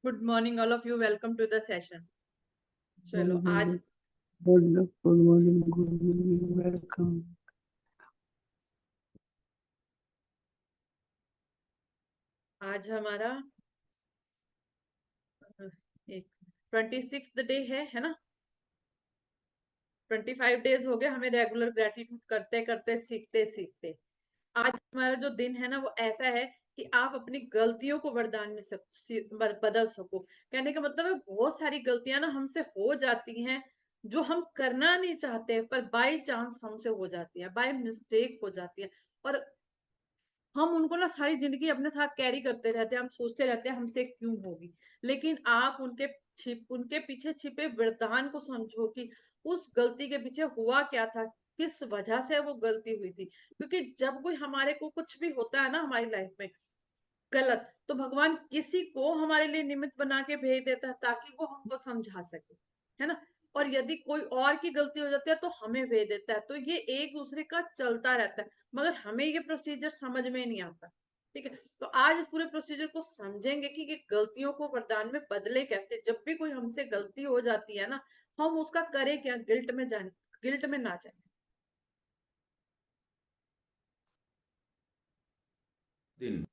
Good morning all of you, welcome to the session. चलो आज good morning, good evening, welcome. आज हमारा एक 26 डे है ना। 25 डेज हो गए हमें रेगुलर ग्रेटिट्यूड करते करते सीखते सीखते। आज हमारा जो दिन है ना वो ऐसा है कि आप अपनी गलतियों को वरदान में बदल सको। कहने का मतलब है बहुत सारी गलतियां ना हमसे हो जाती हैं जो हम करना नहीं चाहते, पर बाय चांस हमसे हो जाती है, बाय मिस्टेक हो जाती है। और हम उनको ना सारी जिंदगी अपने साथ कैरी करते रहते हैं, हम सोचते रहते हैं हमसे क्यों होगी। लेकिन आप उनके पीछे छिपे वरदान को समझो कि उस गलती के पीछे हुआ क्या था, किस वजह से वो गलती हुई थी। क्योंकि जब कोई हमारे को कुछ भी होता है ना हमारी लाइफ में गलत, तो भगवान किसी को हमारे लिए निमित्त बना के भेज देता है ताकि वो हमको समझा सके, है ना। और यदि कोई और की गलती हो जाती है तो हमें भेज देता है, तो ये एक दूसरे का चलता रहता है। मगर हमें ये प्रोसीजर समझ में नहीं आता। ठीक है, तो आज इस पूरे प्रोसीजर को समझेंगे कि ये गलतियों को वरदान में बदले कैसे। जब भी कोई हमसे गलती हो जाती है ना, हम उसका करें क्या, गिल्ट में ना जाए। दिन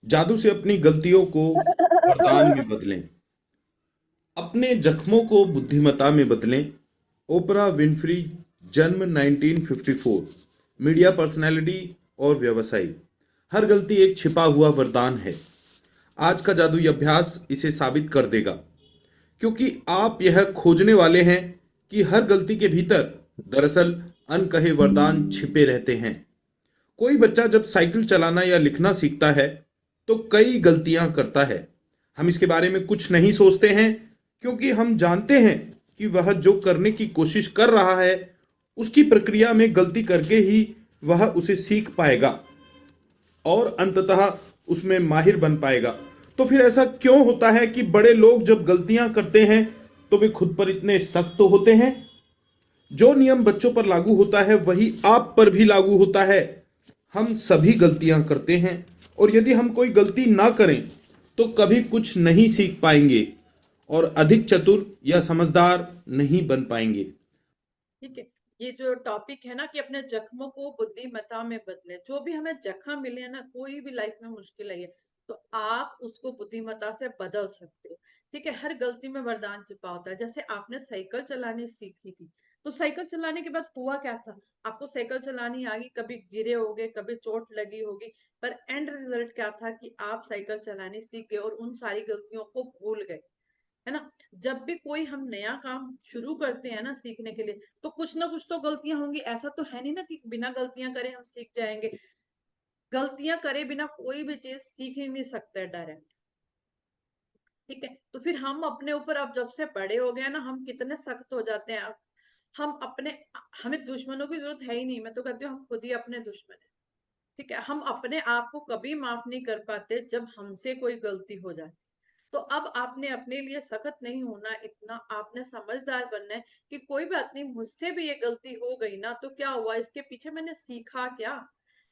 जादू से अपनी गलतियों को वरदान में बदलें, अपने जख्मों को बुद्धिमता में बदलें। ओपरा विनफ्री, जन्म 1954, मीडिया पर्सनैलिटी और व्यवसायी। हर गलती एक छिपा हुआ वरदान है। आज का जादुई अभ्यास इसे साबित कर देगा, क्योंकि आप यह खोजने वाले हैं कि हर गलती के भीतर दरअसल अनकहे वरदान छिपे रहते हैं। कोई बच्चा जब साइकिल चलाना या लिखना सीखता है तो कई गलतियां करता है। हम इसके बारे में कुछ नहीं सोचते हैं, क्योंकि हम जानते हैं कि वह जो करने की कोशिश कर रहा है उसकी प्रक्रिया में गलती करके ही वह उसे सीख पाएगा और अंततः उसमें माहिर बन पाएगा। तो फिर ऐसा क्यों होता है कि बड़े लोग जब गलतियां करते हैं तो वे खुद पर इतने सख्त होते हैं? जो नियम बच्चों पर लागू होता है वही आप पर भी लागू होता है। हम सभी गलतियां करते हैं, और यदि हम कोई गलती ना करें तो कभी कुछ नहीं सीख पाएंगे और अधिक चतुर या समझदार नहीं बन पाएंगे। ठीक है, ये जो टॉपिक है ना कि अपने जख्मों को बुद्धिमत्ता में बदले। जो भी हमें जख्म मिले हैं ना, कोई भी लाइफ में मुश्किल आई है तो आप उसको बुद्धिमत्ता से बदल सकते हो। ठीक है, हर गलती में वरदान छिपा होता है। जैसे आपने साइकिल चलानी सीखी थी, तो साइकिल चलाने के बाद हुआ क्या था, आपको साइकिल चलानी आ गई, कभी गिरे होगे, कभी चोट लगी होगी, पर एंड रिजल्ट क्या था कि आप साइकिल चलानी सीख गए और उन सारी गलतियों को भूल गए, है ना। जब भी कोई हम नया काम शुरू करते हैं ना सीखने के लिए, तो कुछ ना कुछ तो गलतियां होंगी। ऐसा तो है नहीं ना कि बिना गलतियां करे हम सीख जाएंगे। गलतियां करे बिना कोई भी चीज सीख ही नहीं सकते डायरेक्ट। ठीक है, तो फिर हम अपने ऊपर अब जब से बड़े हो गए ना, हम कितने सख्त हो जाते हैं। अब हम अपने हमें दुश्मनों की जरूरत है ही नहीं। मैं तो कहती हूँ हम खुद ही अपने दुश्मन है। ठीक है, हम अपने आप को कभी माफ नहीं कर पाते जब हमसे कोई गलती हो जाए। तो अब आपने अपने लिए सख्त नहीं होना, इतना आपने समझदार बनना है कि कोई बात नहीं, मुझसे भी ये गलती हो गई ना, तो क्या हुआ, इसके पीछे मैंने सीखा क्या,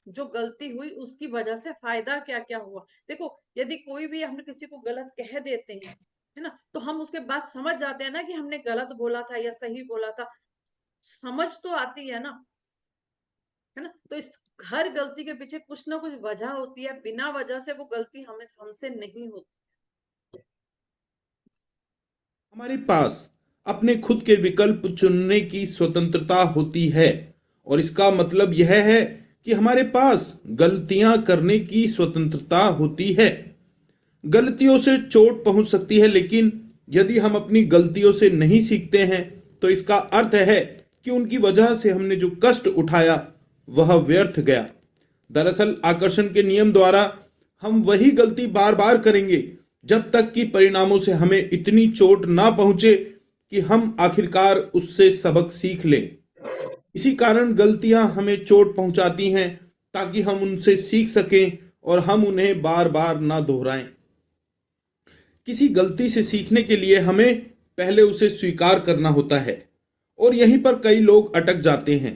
जो गलती हुई उसकी वजह से फायदा क्या क्या हुआ। देखो, यदि कोई भी हम किसी को गलत कह देते हैं, है ना, तो हम उसके बाद समझ जाते हैं ना कि हमने गलत बोला था या सही बोला था। समझ तो आती है ना, है ना। तो इस हर गलती के पीछे कुछ ना कुछ वजह होती है, बिना वजह से वो गलती हमें हमसे नहीं होती। हमारे पास अपने खुद के विकल्प चुनने की स्वतंत्रता होती है, और इसका मतलब यह है कि हमारे पास गलतियां करने की स्वतंत्रता होती है। गलतियों से चोट पहुंच सकती है, लेकिन यदि हम अपनी गलतियों से नहीं सीखते हैं तो इसका अर्थ है कि उनकी वजह से हमने जो कष्ट उठाया वह व्यर्थ गया। दरअसल आकर्षण के नियम द्वारा हम वही गलती बार बार करेंगे जब तक कि परिणामों से हमें इतनी चोट ना पहुंचे कि हम आखिरकार उससे सबक सीख लें। इसी कारण गलतियां हमें चोट पहुंचाती हैं, ताकि हम उनसे सीख सकें और हम उन्हें बार बार ना दोहराएं। किसी गलती से सीखने के लिए हमें पहले उसे स्वीकार करना होता है, और यहीं पर कई लोग अटक जाते हैं,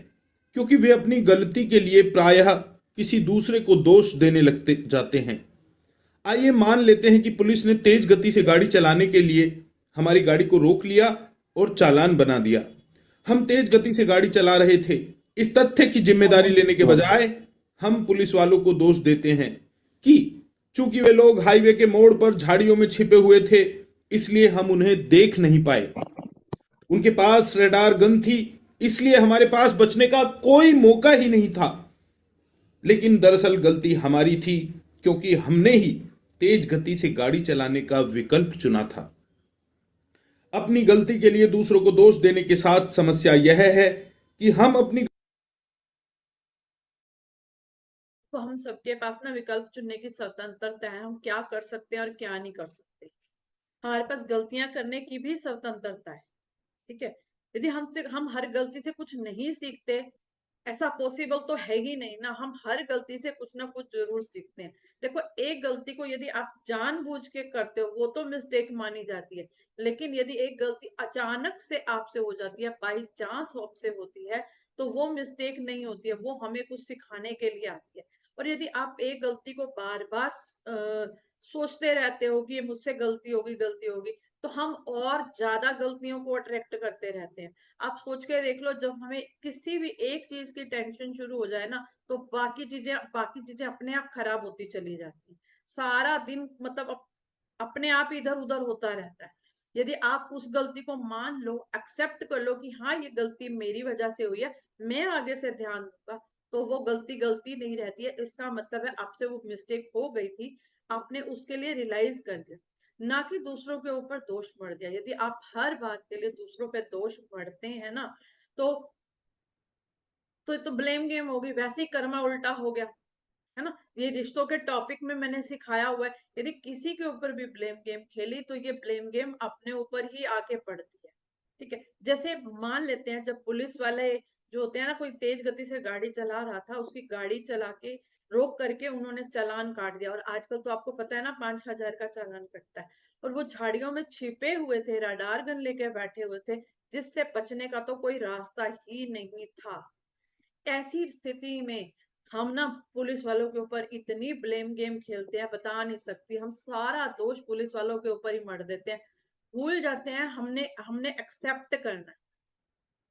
क्योंकि वे अपनी गलती के लिए प्रायः किसी दूसरे को दोष देने लगते जाते हैं। आइए मान लेते हैं कि पुलिस ने तेज गति से गाड़ी चलाने के लिए हमारी गाड़ी को रोक लिया और चालान बना दिया। हम तेज गति से गाड़ी चला रहे थे। इस तथ्य की जिम्मेदारी लेने के बजाय हम पुलिस वालों को दोष देते हैं कि चूंकि वे लोग हाईवे के मोड़ पर झाड़ियों में छिपे हुए थे, इसलिए हम उन्हें देख नहीं पाए। उनके पास रडार गन थी, इसलिए हमारे पास बचने का कोई मौका ही नहीं था। लेकिन दरअसल गलती हमारी थी, क्योंकि हमने ही तेज गति से गाड़ी चलाने का विकल्प चुना था। अपनी गलती के लिए दूसरों को दोष देने के साथ समस्या यह है कि हम अपनी तो हम सबके पास ना विकल्प चुनने की स्वतंत्रता है, हम क्या कर सकते हैं और क्या नहीं कर सकते। हमारे पास गलतियां करने की भी स्वतंत्रता है, ठीक है। यदि हम हर गलती से कुछ नहीं सीखते, ऐसा पॉसिबल तो है ही नहीं ना। हम हर गलती से कुछ ना कुछ जरूर सीखते हैं। देखो, एक गलती को यदि आप जानबूझ के करते हो वो तो मिस्टेक मानी जाती है, लेकिन यदि एक गलती अचानक से आपसे हो जाती है, बाई चांस आपसे होती है, तो वो मिस्टेक नहीं होती है, वो हमें कुछ सिखाने के लिए आती है। और यदि आप एक गलती को बार बार सोचते रहते हो कि ये मुझसे गलती होगी, तो हम और ज्यादा गलतियों को अट्रैक्ट करते रहते हैं। आप सोच के देख लो, जब हमें किसी भी एक चीज की टेंशन शुरू हो जाए ना, तो बाकी चीजें अपने आप खराब होती चली जाती हैं। सारा दिन मतलब अपने आप इधर उधर होता रहता है। यदि आप उस गलती को मान लो, एक्सेप्ट कर लो कि हाँ ये गलती मेरी वजह से हुई है, मैं आगे से ध्यान दूंगा, तो वो गलती गलती नहीं रहती है। इसका मतलब है आपसे वो मिस्टेक हो गई थी, आपने उसके लिए रियलाइज कर लिया, ना कि दूसरों के ऊपर दोष मढ़ दिया। यदि आप हर बात के लिए दूसरों पे दोष मढ़ते हैं ना, तो ब्लेम गेम होगी, वैसे ही कर्मा उल्टा हो गया, है ना। ये रिश्तों के टॉपिक में मैंने सिखाया हुआ है, यदि किसी के ऊपर भी ब्लेम गेम खेली तो ये ब्लेम गेम अपने ऊपर ही आके पड़ती है, ठीक है। जैसे मान लेते हैं, जब पुलिस वाले जो होते हैं ना, कोई तेज गति से गाड़ी चला रहा था, उसकी गाड़ी चला के रोक करके उन्होंने चालान काट दिया। और आजकल तो आपको पता है ना, 5,000 का चालान कटता है। और वो झाड़ियों में छिपे हुए थे, रडार गन लेके बैठे हुए थे, जिससे बचने का तो कोई रास्ता ही नहीं था। ऐसी स्थिति में हम ना पुलिस वालों के ऊपर इतनी ब्लेम गेम खेलते हैं, बता नहीं सकती। हम सारा दोष पुलिस वालों के ऊपर ही मढ़ देते हैं, भूल जाते हैं हमने हमने एक्सेप्ट करना है,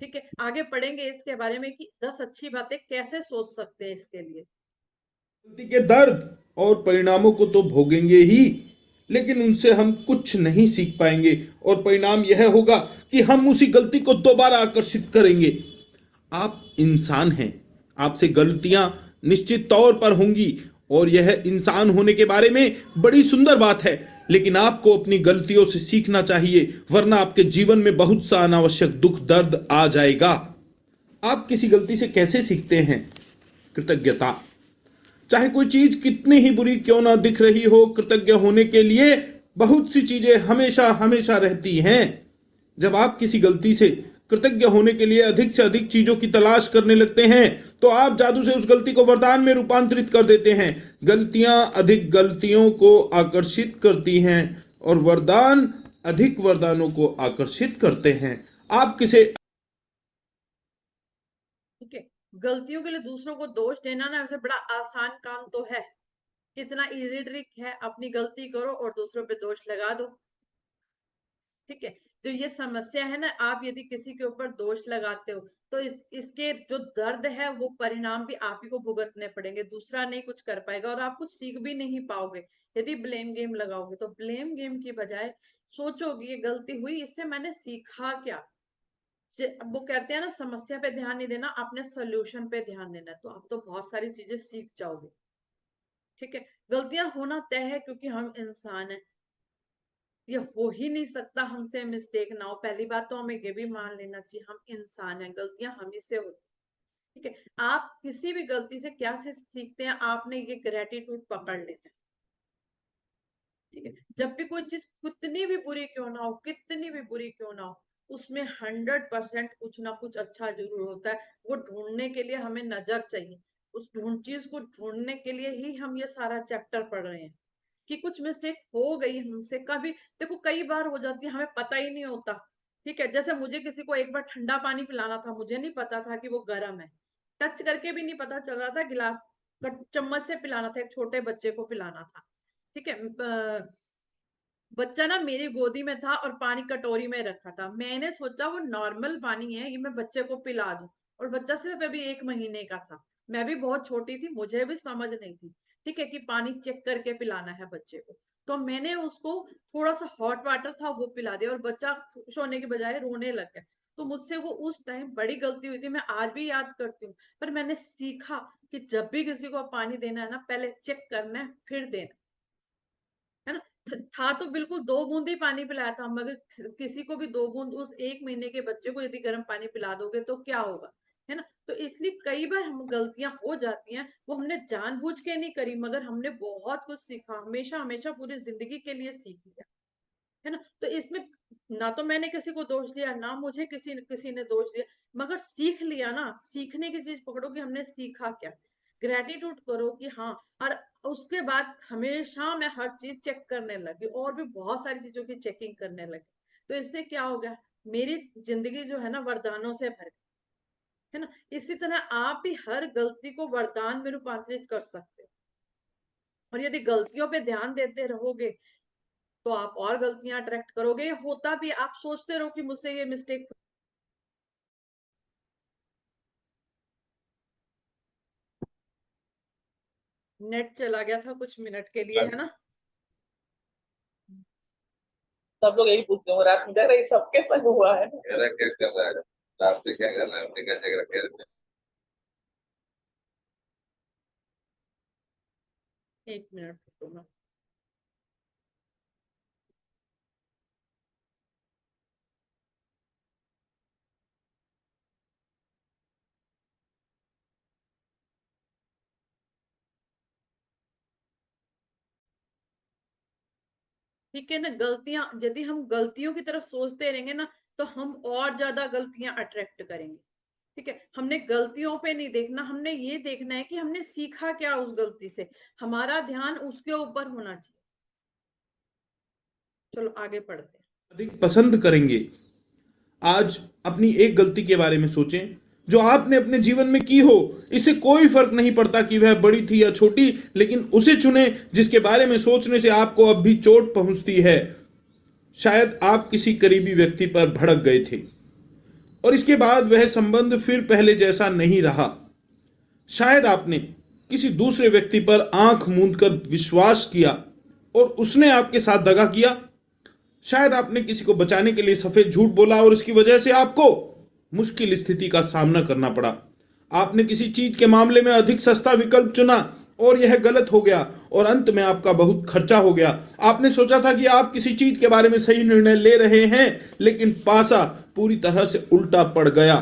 ठीक है। आगे पढ़ेंगे इसके बारे में कि 10 अच्छी बातें कैसे सोच सकते हैं इसके लिए। गलती के दर्द और परिणामों को तो भोगेंगे ही, लेकिन उनसे हम कुछ नहीं सीख पाएंगे, और परिणाम यह होगा कि हम उसी गलती को दोबारा आकर्षित करेंगे। आप इंसान हैं, आपसे गलतियां निश्चित तौर पर होंगी, और यह इंसान होने के बारे में बड़ी सुंदर बात है। लेकिन आपको अपनी गलतियों से सीखना चाहिए, वरना आपके जीवन में बहुत सा अनावश्यक दुख दर्द आ जाएगा। आप किसी गलती से कैसे सीखते हैं? कृतज्ञता। चाहे कोई चीज कितनी ही बुरी क्यों ना दिख रही हो, कृतज्ञ होने के लिए बहुत सी चीजें हमेशा हमेशा रहती हैं। जब आप किसी गलती से कृतज्ञ होने के लिए अधिक से अधिक चीजों की तलाश करने लगते हैं, तो आप जादू से उस गलती को वरदान में रूपांतरित कर देते हैं। गलतियां अधिक गलतियों को आकर्षित करती हैं, और वरदान अधिक वरदानों को आकर्षित करते हैं। आप किसे ठीक है, गलतियों के लिए दूसरों को दोष देना ना, वैसे बड़ा आसान काम तो है। कितना इजी ट्रिक है, अपनी गलती करो और दूसरों पे दोष लगा दो, ठीक है। जो ये समस्या है ना, आप यदि किसी के ऊपर दोष लगाते हो, तो इसके जो दर्द है वो परिणाम भी आप ही को भुगतने पड़ेंगे, दूसरा नहीं कुछ कर पाएगा, और आप कुछ सीख भी नहीं पाओगे यदि ब्लेम गेम लगाओगे। तो ब्लेम गेम की बजाय सोचोगे ये गलती हुई, इससे मैंने सीखा क्या। अब वो कहते हैं ना, समस्या पे ध्यान नहीं देना, आपने सोल्यूशन पे ध्यान देना है, तो आप तो बहुत सारी चीजें सीख जाओगे, ठीक है। गलतियां होना तय है, क्योंकि हम इंसान हैं, ये हो ही नहीं सकता हमसे मिस्टेक ना हो। पहली बात तो हमें ये भी मान लेना चाहिए, हम इंसान हैं, गलतियां हम ही से होती, ठीक है। आप किसी भी गलती से क्या से सीखते हैं, आपने ये ग्रेटिट्यूड पकड़ लेना है, ठीक है। जब भी कोई चीज कितनी भी बुरी क्यों ना हो, कितनी भी बुरी क्यों ना हो, उसमें 100% कुछ ना कुछ अच्छा जरूर होता है। वो ढूंढने के लिए हमें नजर चाहिए, उस चीज को ढूंढने के लिए ही हम ये सारा चैप्टर पढ़ रहे हैं, कि कुछ मिस्टेक हो गई हमसे कभी। देखो, कई बार हो जाती है, हमें पता ही नहीं होता, ठीक है। जैसे मुझे किसी को एक बार ठंडा पानी पिलाना था, मुझे नहीं पता था कि वो गर्म है, टच करके भी नहीं पता चल रहा था, गिलास चम्मच से पिलाना था, एक छोटे बच्चे को पिलाना था, ठीक है। बच्चा ना मेरी गोदी में था और पानी कटोरी में रखा था। मैंने सोचा वो नॉर्मल पानी है, ये मैं बच्चे को पिला दूं। और बच्चा सिर्फ अभी 1 महीने का था, मैं भी बहुत छोटी थी, मुझे भी समझ नहीं थी, ठीक है, कि पानी चेक करके पिलाना है बच्चे को। तो मैंने उसको थोड़ा सा हॉट वाटर था वो पिला दिया, और बच्चा खुश होने के बजाय रोने लग गया। तो मुझसे वो उस टाइम बड़ी गलती हुई थी, मैं आज भी याद करती हूँ। पर मैंने सीखा कि जब भी किसी को पानी देना है ना, पहले चेक करना है फिर देना है ना। था तो बिल्कुल 2 बूंद ही पानी पिलाया था, मगर किसी को भी 2 बूंद उस 1 महीने के बच्चे को यदि गर्म पानी पिला दोगे तो क्या होगा, है ना। तो इसलिए कई बार हम गलतियां हो जाती हैं, वो हमने जानबूझ के नहीं करी, मगर हमने बहुत कुछ सीखा, हमेशा हमेशा पूरी जिंदगी के लिए सीख लिया, है ना। तो इसमें ना तो मैंने किसी को दोष दिया, ना मुझे किसी किसी ने दोष दिया, मगर सीख लिया ना। सीखने की चीज पकड़ो कि हमने सीखा क्या, ग्रेटिट्यूड करो कि हाँ। और उसके बाद हमेशा मैं हर चीज चेक करने लगी, और भी बहुत सारी चीजों की चेकिंग करने लगी। तो इससे क्या हो गया, मेरी जिंदगी जो है ना वरदानों से भर गई, है ना। इसी तरह आप भी हर गलती को वरदान में रूपांतरित कर सकते हो। और यदि गलतियों पे ध्यान देते रहोगे तो आप और गलतियां अट्रैक्ट करोगे। ये होता भी, आप सोचते रहो कि मुझसे ये मिस्टेक। नेट चला गया था कुछ मिनट के लिए, है ना। सब लोग यही पूछते हो, रात में जाग रही, सबके संग हुआ है। मेरा क्या कर रहा है, रात में क्या कर रहा है, हमने क्या जग रखे रहते हैं। 1 मिनट रुको ना। ठीक है ना, गलतियां, यदि हम गलतियों की तरफ सोचते रहेंगे ना, तो हम और ज्यादा गलतियां अट्रैक्ट करेंगे। ठीक है, हमने गलतियों पे नहीं देखना, हमने ये देखना है कि हमने सीखा क्या उस गलती से, हमारा ध्यान उसके ऊपर होना चाहिए। चलो आगे पढ़ते हैं। अधिक पसंद करेंगे। आज अपनी एक गलती के बारे में सोचें जो आपने अपने जीवन में की हो। इससे कोई फर्क नहीं पड़ता कि वह बड़ी थी या छोटी, लेकिन उसे चुने जिसके बारे में सोचने से आपको अब भी चोट पहुंचती है। शायद आप किसी करीबी व्यक्ति पर भड़क गए थे और इसके बाद वह संबंध फिर पहले जैसा नहीं रहा। शायद आपने किसी दूसरे व्यक्ति पर आंख मूंद कर विश्वास किया और उसने आपके साथ दगा किया। शायद आपने किसी को बचाने के लिए सफेद झूठ बोला और इसकी वजह से आपको मुश्किल स्थिति का सामना करना पड़ा। आपने किसी चीज के मामले में अधिक सस्ता विकल्प चुना और यह गलत हो गया और अंत में आपका बहुत खर्चा हो गया। आपने सोचा था कि आप किसी चीज के बारे में सही निर्णय ले रहे हैं, लेकिन पासा पूरी तरह से उल्टा पड़ गया।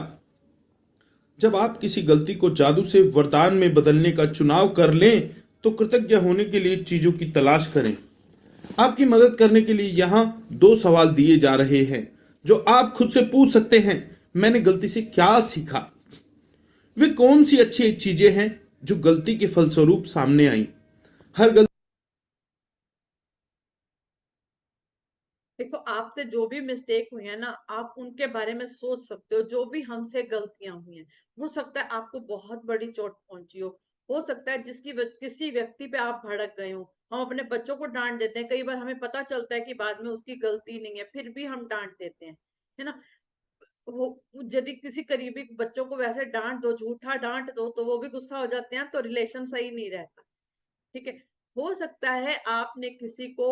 जब आप किसी गलती को जादू से वरदान में बदलने का चुनाव कर लें तो कृतज्ञ होने के लिए चीजों की तलाश करें। आपकी मदद करने के लिए यहां 2 सवाल दिए जा रहे हैं जो आप खुद से पूछ सकते हैं। मैंने गलती से क्या सीखा? वे कौन सी अच्छी चीजें हैं जो गलती के फलस्वरूप सामने आई? हर गलती देखो, आपसे जो भी मिस्टेक हुई है ना, आप उनके बारे में सोच सकते हो। जो भी हमसे गलतियां हुई हैं, हो सकता है आपको बहुत बड़ी चोट पहुंची हो सकता है किसी व्यक्ति पे आप भड़क गए हो। हम अपने बच्चों को डांट देते हैं, कई बार हमें पता चलता है कि बाद में उसकी गलती नहीं है, फिर भी हम डांट देते हैं, है ना। वो यदि किसी करीबी बच्चों को वैसे डांट दो, झूठा डांट दो, तो वो भी गुस्सा हो जाते हैं, तो रिलेशन सही नहीं रहता। ठीक है। हो सकता है आपने किसी को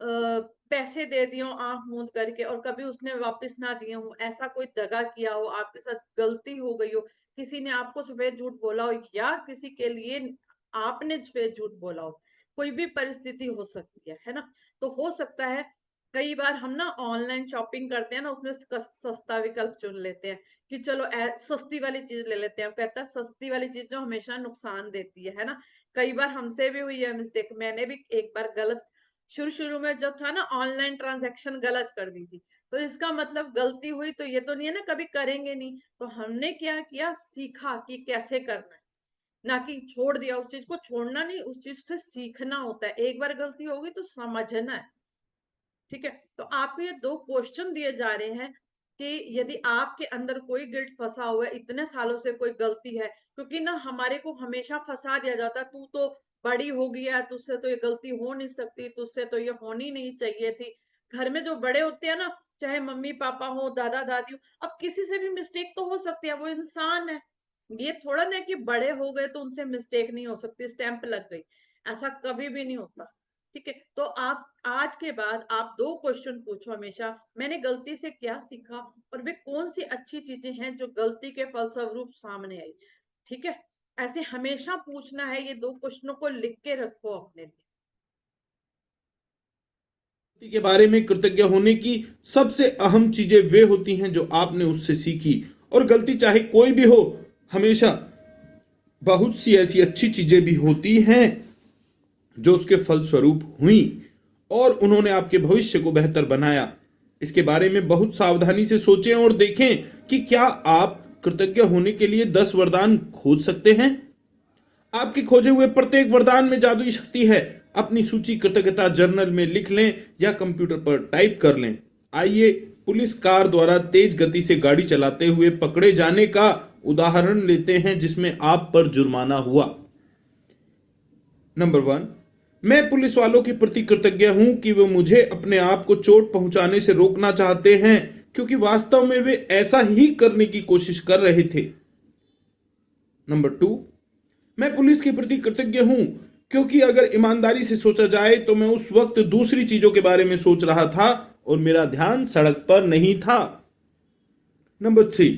पैसे दे दिए हो आंख मूंद करके, और कभी उसने वापस ना दिए हो, ऐसा कोई दगा किया हो, आपके साथ गलती हो गई हो, किसी ने आपको सफेद झूठ बोला हो, या किसी के लिए आपने सफेद झूठ बोला हो, कोई भी परिस्थिति हो सकती है ना। तो हो सकता है कई बार हम ना ऑनलाइन शॉपिंग करते हैं ना, उसमें सस्ता विकल्प चुन लेते हैं कि चलो सस्ती वाली चीज ले लेते हैं। कहता है सस्ती वाली चीज जो हमेशा नुकसान देती है ना। कई बार हमसे भी हुई है मिस्टेक, मैंने भी एक बार गलत, शुरू शुरू में जब था ना, ऑनलाइन ट्रांजैक्शन गलत कर दी थी। तो इसका मतलब गलती हुई तो ये तो नहीं है ना कभी करेंगे नहीं। तो हमने क्या किया, सीखा कि कैसे करना है, ना कि छोड़ दिया। उस चीज को छोड़ना नहीं, उस चीज से सीखना होता है। एक बार गलती होगी तो समझना है। ठीक है। तो आपको ये 2 क्वेश्चन दिए जा रहे हैं कि यदि आपके अंदर कोई गिल्ट फंसा हुआ है, इतने सालों से कोई गलती है, क्योंकि ना हमारे को हमेशा फंसा दिया जाता है, तू तो बड़ी हो गई है, तुझसे तो ये गलती हो नहीं सकती, तुझसे तो ये होनी नहीं चाहिए थी। घर में जो बड़े होते हैं ना, चाहे मम्मी पापा हो, दादा दादी हो, अब किसी से भी मिस्टेक तो हो सकती है, वो इंसान है। ये थोड़ा ना कि बड़े हो गए तो उनसे मिस्टेक नहीं हो सकती, स्टैंप लग गई, ऐसा कभी भी नहीं होता। ठीक है, तो आप आज के बाद आप 2 क्वेश्चन पूछो हमेशा, मैंने गलती से क्या सीखा और वे कौन सी अच्छी चीजें हैं जो गलती के फलस्वरूप सामने आई। ठीक है, ऐसे हमेशा पूछना है, ये 2 क्वेश्चनों को लिख के रखो अपने लिए। के बारे में कृतज्ञ होने की सबसे अहम चीजें वे होती हैं जो आपने उससे सीखी। और गलती चाहे कोई भी हो, हमेशा बहुत सी ऐसी अच्छी चीजें भी होती हैं जो उसके फलस्वरूप हुई और उन्होंने आपके भविष्य को बेहतर बनाया। इसके बारे में बहुत सावधानी से सोचें और देखें कि क्या आप कृतज्ञ होने के लिए 10 वरदान खोज सकते हैं। आपके खोजे हुए प्रत्येक वरदान में जादुई शक्ति है। अपनी सूची कृतज्ञता जर्नल में लिख लें या कंप्यूटर पर टाइप कर लें। आइए पुलिस कार द्वारा तेज गति से गाड़ी चलाते हुए पकड़े जाने का उदाहरण लेते हैं जिसमें आप पर जुर्माना हुआ। नंबर 1, मैं पुलिस वालों के प्रति कृतज्ञ हूं कि वे मुझे अपने आप को चोट पहुंचाने से रोकना चाहते हैं, क्योंकि वास्तव में वे ऐसा ही करने की कोशिश कर रहे थे। नंबर 2, मैं पुलिस के प्रति कृतज्ञ हूं क्योंकि अगर ईमानदारी से सोचा जाए तो मैं उस वक्त दूसरी चीजों के बारे में सोच रहा था और मेरा ध्यान सड़क पर नहीं था। नंबर 3,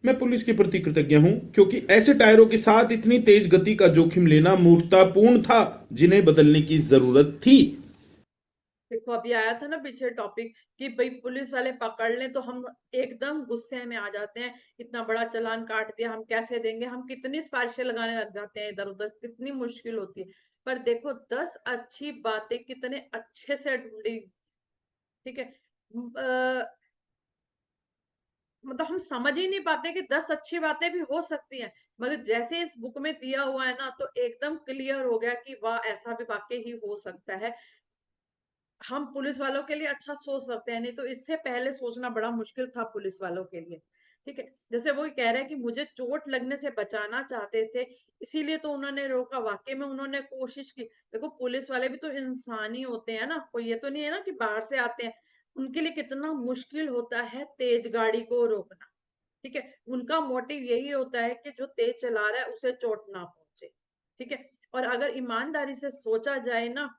मैं पुलिस के प्रति कृतज्ञ हूं क्योंकि ऐसे टायरों के साथ इतनी तेज गति का जोखिम लेना मूर्खतापूर्ण था जिन्हें बदलने की जरूरत थी। देखो अभी आया था ना पीछे टॉपिक कि भाई पुलिस वाले पकड़ लें तो हम एकदम गुस्से में आ जाते हैं, इतना बड़ा चालान काट दिया, हम कैसे देंगे, हम कितनी सिफारिशें लगाने लग जाते हैं इधर उधर, कितनी मुश्किल होती है। पर देखो 10 अच्छी बातें कितने अच्छे से ढूंढी। ठीक है, मतलब हम समझ ही नहीं पाते कि 10 अच्छी बातें भी हो सकती हैं, मगर जैसे इस बुक में दिया हुआ है ना तो एकदम क्लियर हो गया कि वाह ऐसा भी वाकई ही हो सकता है। हम पुलिस वालों के लिए अच्छा सोच सकते हैं, नहीं तो इससे पहले सोचना बड़ा मुश्किल था पुलिस वालों के लिए। ठीक है, जैसे वो कह रहे हैं कि मुझे चोट लगने से बचाना चाहते थे, इसीलिए तो उन्होंने रोका, वाकई में उन्होंने कोशिश की। देखो पुलिस वाले भी तो इंसान ही होते हैं ना, कोई ये तो नहीं है ना कि बाहर से आते हैं। उनके लिए कितना मुश्किल होता है तेज गाड़ी को रोकना। ठीक है, उनका मोटिव यही होता है कि जो तेज चला रहा है उसे चोट ना पहुंचे। ठीक है, और अगर ईमानदारी से सोचा जाए ना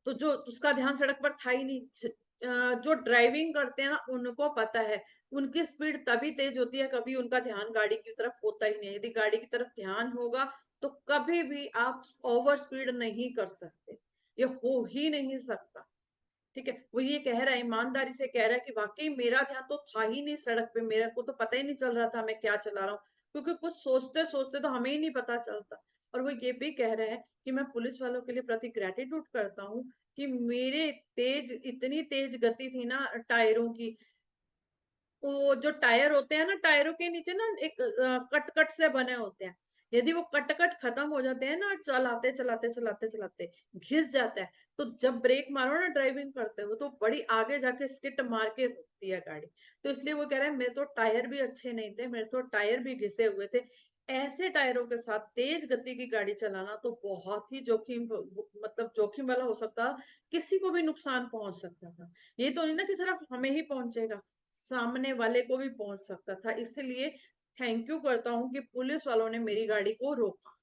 तो जो उसका ध्यान सड़क पर था ही नहीं। जो ड्राइविंग करते हैं ना उनको पता है उनकी स्पीड तभी तेज होती है, कभी उनका ध्यान गाड़ी की तरफ होता ही नहीं। यदि गाड़ी की तरफ ध्यान होगा तो कभी भी आप ओवर स्पीड नहीं कर सकते, ये हो ही नहीं सकता। ठीक है, वो ये कह रहा है, ईमानदारी से कह रहा है कि वाकई मेरा ध्यान तो था ही नहीं सड़क पे, मेरे को तो पता ही नहीं चल रहा था मैं क्या चला रहा हूँ, क्योंकि कुछ सोचते सोचते तो हमें ही नहीं पता चलता। और वो ये भी कह रहा है कि मैं पुलिस वालों के लिए प्रति ग्रेटिट्यूड करता हूँ कि मेरे इतनी तेज गति थी ना टायरों की। वो जो टायर होते हैं ना, टायरों के नीचे ना एक कट कट से बने होते हैं, यदि वो कट कट खत्म हो जाते हैं ना चलाते चलाते चलाते चलाते, घिस जाता है, तो जब ब्रेक मारो ना ड्राइविंग करते हुए तो बड़ी आगे जाके स्किट मार के रुकती है गाड़ी। तो इसलिए वो कह रहा है मेरे तो टायर भी अच्छे नहीं थे, मेरे तो टायर भी घिसे हुए थे। ऐसे टायरों के साथ तेज गति की गाड़ी चलाना तो बहुत ही जोखिम, मतलब जोखिम वाला हो सकता, किसी को भी नुकसान पहुंच सकता था। ये तो नहीं ना कि सिर्फ हमें ही पहुंचेगा, सामने वाले को भी पहुंच सकता था। इसलिए थैंक यू करता हूं कि पुलिस वालों ने मेरी गाड़ी को रोका।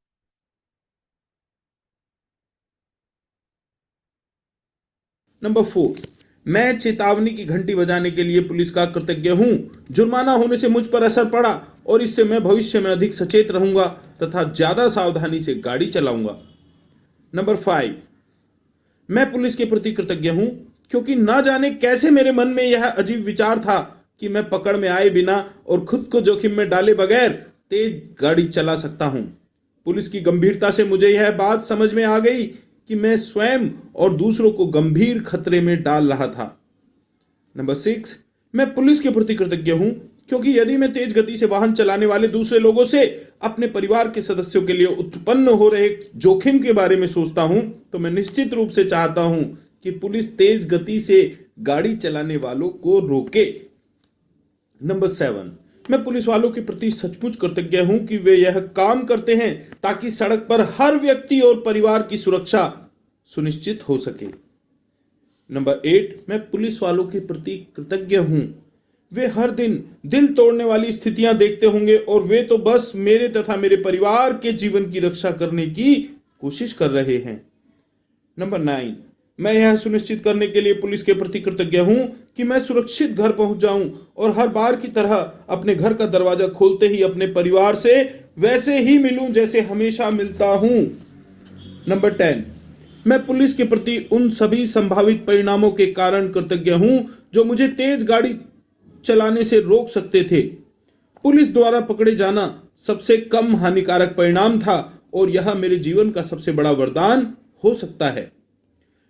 नंबर 4, मैं चेतावनी की घंटी बजाने के लिए पुलिस का कृतज्ञ हूं। जुर्माना होने से मुझ पर असर पड़ा और इससे मैं भविष्य में अधिक सचेत रहूंगा तथा ज्यादा सावधानी से गाड़ी चलाऊंगा। नंबर 5, मैं पुलिस के प्रति कृतज्ञ हूं क्योंकि ना जाने कैसे मेरे मन में यह अजीब विचार था कि मैं पकड़ में आए बिना और खुद को जोखिम में डाले बगैर तेज गाड़ी चला सकता हूं। पुलिस की गंभीरता से मुझे यह बात समझ में आ गई कि मैं स्वयं और दूसरों को गंभीर खतरे में डाल रहा था। नंबर 6, मैं पुलिस के प्रति कृतज्ञ हूं क्योंकि यदि मैं तेज गति से वाहन चलाने वाले दूसरे लोगों से अपने परिवार के सदस्यों के लिए उत्पन्न हो रहे जोखिम के बारे में सोचता हूं तो मैं निश्चित रूप से चाहता हूं कि पुलिस तेज गति से गाड़ी चलाने वालों को रोके। नंबर 7, मैं पुलिस वालों के प्रति सचमुच कृतज्ञ हूं कि वे यह काम करते हैं ताकि सड़क पर हर व्यक्ति और परिवार की सुरक्षा सुनिश्चित हो सके। नंबर 8, मैं पुलिस वालों के प्रति कृतज्ञ हूं। वे हर दिन दिल तोड़ने वाली स्थितियां देखते होंगे और वे तो बस मेरे तथा मेरे परिवार के जीवन की रक्षा करने की कोशिश कर रहे हैं। नंबर 9, मैं यह सुनिश्चित करने के लिए पुलिस के प्रति कृतज्ञ हूं कि मैं सुरक्षित घर पहुंच जाऊं और हर बार की तरह अपने घर का दरवाजा खोलते ही अपने परिवार से वैसे ही मिलूं जैसे हमेशा मिलता हूं। नंबर 10, मैं पुलिस के प्रति उन सभी संभावित परिणामों के कारण कृतज्ञ हूं जो मुझे तेज गाड़ी चलाने से रोक सकते थे। पुलिस द्वारा पकड़े जाना सबसे कम हानिकारक परिणाम था और यह मेरे जीवन का सबसे बड़ा वरदान हो सकता है।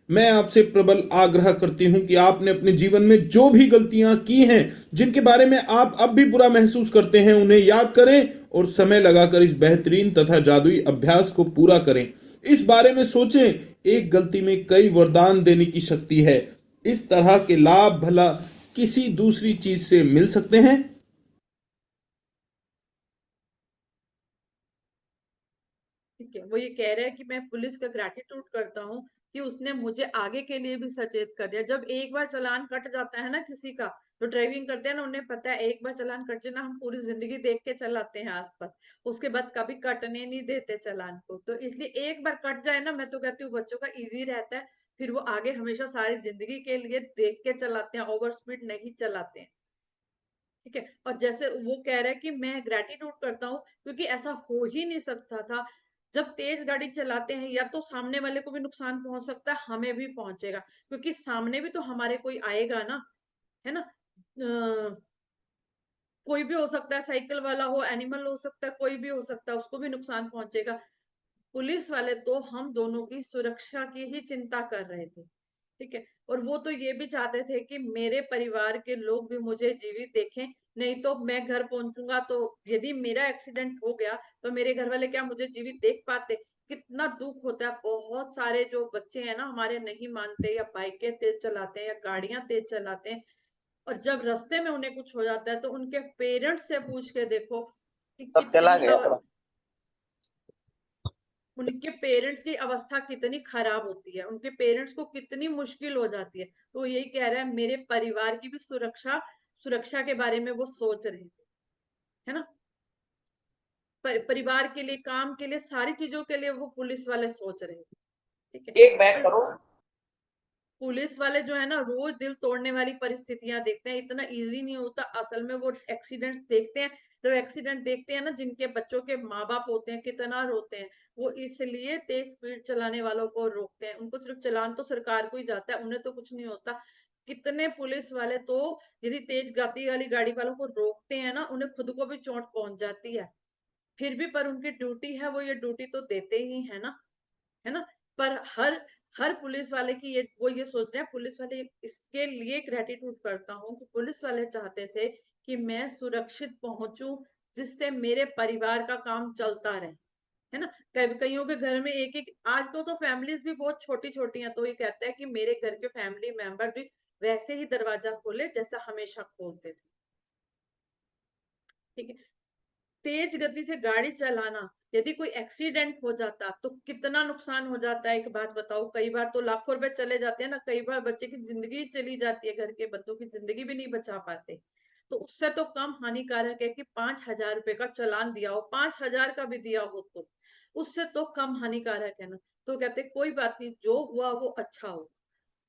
मैं आपसे प्रबल आग्रह करती हूं कि आपने अपने जीवन में जो भी गलतियां की हैं, जिनके बारे में आप अब भी बुरा महसूस करते हैं, उन्हें याद करें और समय लगाकर इस बेहतरीन तथा जादुई अभ्यास को पूरा करें। इस बारे में सोचें, एक गलती में कई वरदान देने की शक्ति है। इस तरह के लाभ भला किसी दूसरी चीज से मिल सकते हैं? ठीक है, वो ये कह रहे हैं कि मैं पुलिस का ग्रैटिट्यूड करता हूँ कि उसने मुझे आगे के लिए भी सचेत कर दिया। जब एक बार चालान कट जाता है ना किसी का, तो ड्राइविंग करते हैं ना, उन्हें पता है एक बार चालान कट जाए ना, हम पूरी जिंदगी देख के चलाते हैं आसपास, उसके बाद कभी कटने नहीं देते चालान को। तो इसलिए एक बार कट जाए ना, मैं तो कहती हूँ बच्चों का इजी रहता है, फिर वो आगे हमेशा सारी जिंदगी के लिए देख के चलाते हैं, ओवर स्पीड नहीं चलाते हैं। ठीक है, और जैसे वो कह रहा है कि मैं ग्रेटिट्यूड करता हूँ क्योंकि ऐसा हो ही नहीं सकता था। जब तेज गाड़ी चलाते हैं या तो सामने वाले को भी नुकसान पहुंच सकता है, हमें भी पहुंचेगा, क्योंकि सामने भी तो हमारे कोई आएगा ना, है ना। कोई भी हो सकता है, साइकिल वाला हो, एनिमल हो सकता है, कोई भी हो सकता है, उसको भी नुकसान पहुंचेगा। पुलिस वाले तो हम दोनों की सुरक्षा की ही चिंता कर रहे थे। ठीक है, और वो तो ये भी चाहते थे कि मेरे परिवार के लोग भी मुझे जीवित देखें, नहीं तो मैं घर पहुंचूंगा तो यदि मेरा एक्सीडेंट हो गया तो मेरे घर वाले क्या मुझे जीवित देख पाते। कितना दुख होता है, बहुत सारे जो बच्चे हैं ना हमारे नहीं मानते, या बाइकें तेज चलाते हैं या गाड़ियां तेज चलाते हैं, और जब रास्ते में उन्हें कुछ हो जाता है तो उनके पेरेंट्स से पूछ के देखो कि सब चला कितनी गया पूरा। उनके पेरेंट्स की अवस्था कितनी खराब होती है, उनके पेरेंट्स को कितनी मुश्किल हो जाती है। तो यही कह रहा है मेरे परिवार की भी सुरक्षा के बारे में वो सोच रहे थे, है ना। परिवार के लिए, काम के लिए, सारी चीजों के लिए वो पुलिस वाले सोच रहे थे। ठीक है, एक बैक करो। पुलिस वाले जो है ना रोज दिल तोड़ने वाली परिस्थितियां देखते हैं, इतना इजी नहीं होता असल में। वो एक्सीडेंट्स देखते हैं, तो एक्सीडेंट देखते हैं ना जिनके बच्चों के माँ बाप होते हैं, कितना रोते हैं। वो इसलिए तेज स्पीड चलाने वालों को रोकते हैं, उनको सिर्फ चालान तो सरकार को ही जाता है, उन्हें तो कुछ नहीं होता। कितने पुलिस वाले तो यदि तेज गति वाली गाड़ी वालों को रोकते हैं ना, उन्हें खुद को भी चोट पहुंच जाती है, फिर भी पर उनकी ड्यूटी है, वो ये ड्यूटी तो देते ही है ना, है ना। पर हर हर पुलिस वाले की ये वो ये सोच रहे हैं, पुलिस वाले इसके लिए ग्रेटिट्यूड करता हूँ कि पुलिस वाले चाहते थे कि मैं सुरक्षित पहुंचूं, जिससे मेरे परिवार का काम चलता रहे, है ना। कईयों के घर में एक एक, आजकल तो फैमिलीज भी बहुत छोटी छोटी हैं, तो ये कहता है कि मेरे घर के फैमिली मेंबर भी वैसे ही दरवाजा खोले जैसा हमेशा खोलते थे। ठीक है, तेज गति से गाड़ी चलाना, यदि कोई एक्सीडेंट हो जाता तो कितना नुकसान हो जाता है, एक बात बताओ। कई बार तो लाखों रुपए चले जाते हैं ना, कई बार बच्चे की जिंदगी चली जाती है, घर के बच्चों की जिंदगी भी नहीं बचा पाते। तो उससे तो कम हानिकारक है कि 5,000 रुपए का चालान दिया हो, 5,000 का भी दिया हो, तो उससे तो कम हानिकारक है ना। तो कहते कोई बात नहीं, जो हुआ वो अच्छा हो,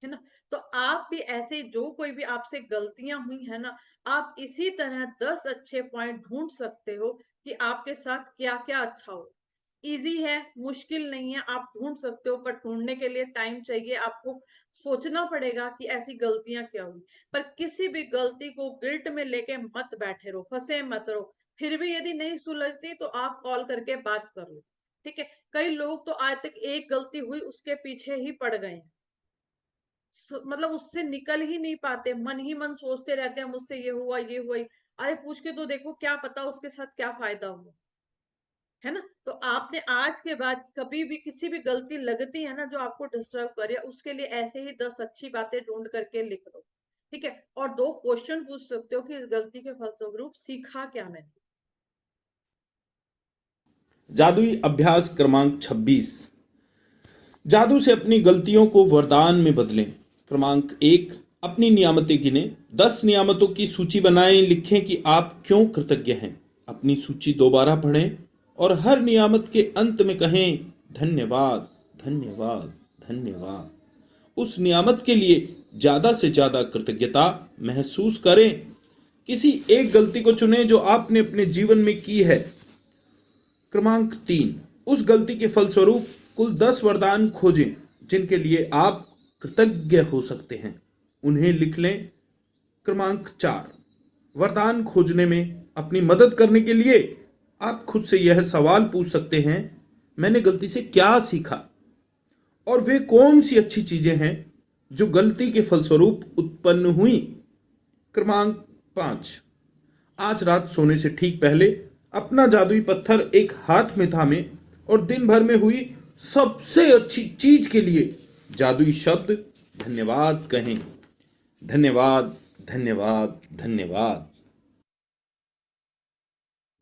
है ना। तो आप भी ऐसे, जो कोई भी आपसे गलतियां हुई है ना, आप इसी तरह 10 अच्छे पॉइंट ढूंढ सकते हो कि आपके साथ क्या क्या अच्छा हो। इजी है, मुश्किल नहीं है, आप ढूंढ सकते हो, पर ढूंढने के लिए टाइम चाहिए, आपको सोचना पड़ेगा कि ऐसी गलतियां क्या हुई। पर किसी भी गलती को गिल्ट में लेके मत बैठे रहो, फंसे मत रहो। फिर भी यदि नहीं सुलझती तो आप कॉल करके बात कर लो। ठीक है, कई लोग तो आज तक एक गलती हुई उसके पीछे ही पड़ गए हैं, मतलब उससे निकल ही नहीं पाते, मन ही मन सोचते रहते हैं मुझसे ये हुआ ये हुआ अरे पूछ के तो देखो, क्या पता उसके साथ क्या फायदा हुआ, है ना। तो आपने आज के बाद कभी भी किसी भी गलती लगती है ना जो आपको डिस्टर्ब करे, उसके लिए ऐसे ही 10 अच्छी बातें ढूंढ करके लिख लो। ठीक है, और 2 क्वेश्चन पूछ सकते हो कि इस गलती के फलस्वरूप सीखा क्या मैंने। जादुई अभ्यास क्रमांक 26। जादू से अपनी गलतियों को वरदान में बदलें। क्रमांक 1, अपनी नियामतें गिनें। 10 नियामतों की सूची बनाएं, लिखें कि आप क्यों कृतज्ञ हैं। अपनी सूची दोबारा पढ़ें और हर नियामत के अंत में कहें धन्यवाद, धन्यवाद, धन्यवाद। उस नियामत के लिए ज्यादा से ज्यादा कृतज्ञता महसूस करें। किसी एक गलती को चुनें जो आपने अपने जीवन में की है। क्रमांक 3, उस गलती के फलस्वरूप कुल 10 वरदान खोजें जिनके लिए आप कृतज्ञ हो सकते हैं, उन्हें लिख लें। क्रमांक 4, वरदान खोजने में अपनी मदद करने के लिए आप खुद से यह सवाल पूछ सकते हैं, मैंने गलती से क्या सीखा और वे कौन सी अच्छी चीजें हैं जो गलती के फलस्वरूप उत्पन्न हुई। क्रमांक 5, आज रात सोने से ठीक पहले अपना जादुई पत्थर एक हाथ में थामें और दिन भर में हुई सबसे अच्छी चीज के लिए जादुई शब्द धन्यवाद कहें। धन्यवाद, धन्यवाद, धन्यवाद।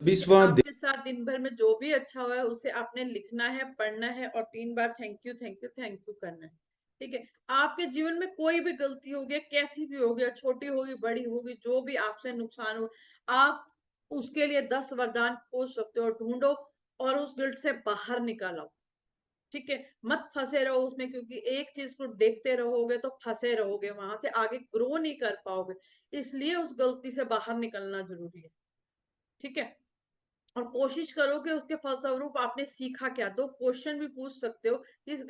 20वां आपके साथ दिन भर में जो भी अच्छा हुआ है उसे आपने लिखना है, पढ़ना है और 3 बार thank you, thank you, thank you करना है। ठीक है, आपके जीवन में कोई भी गलती हो गई, कैसी भी हो गई, छोटी होगी, बड़ी होगी, जो भी आपसे नुकसान हो, आप उसके लिए 10 वरदान खोज सकते हो, ढूंढो और उस गिल्ट से बाहर निकाल आओ। ठीक है, मत फंसे रहो उसमें, क्योंकि एक चीज को देखते रहोगे तो फंसे रहोगे, वहां से आगे ग्रो नहीं कर पाओगे। इसलिए उस गलती से बाहर निकलना जरूरी है। ठीक है, और कोशिश करो कि उसके फलस्वरूप आपने सीखा क्या। 2 क्वेश्चन भी पूछ सकते हो, इस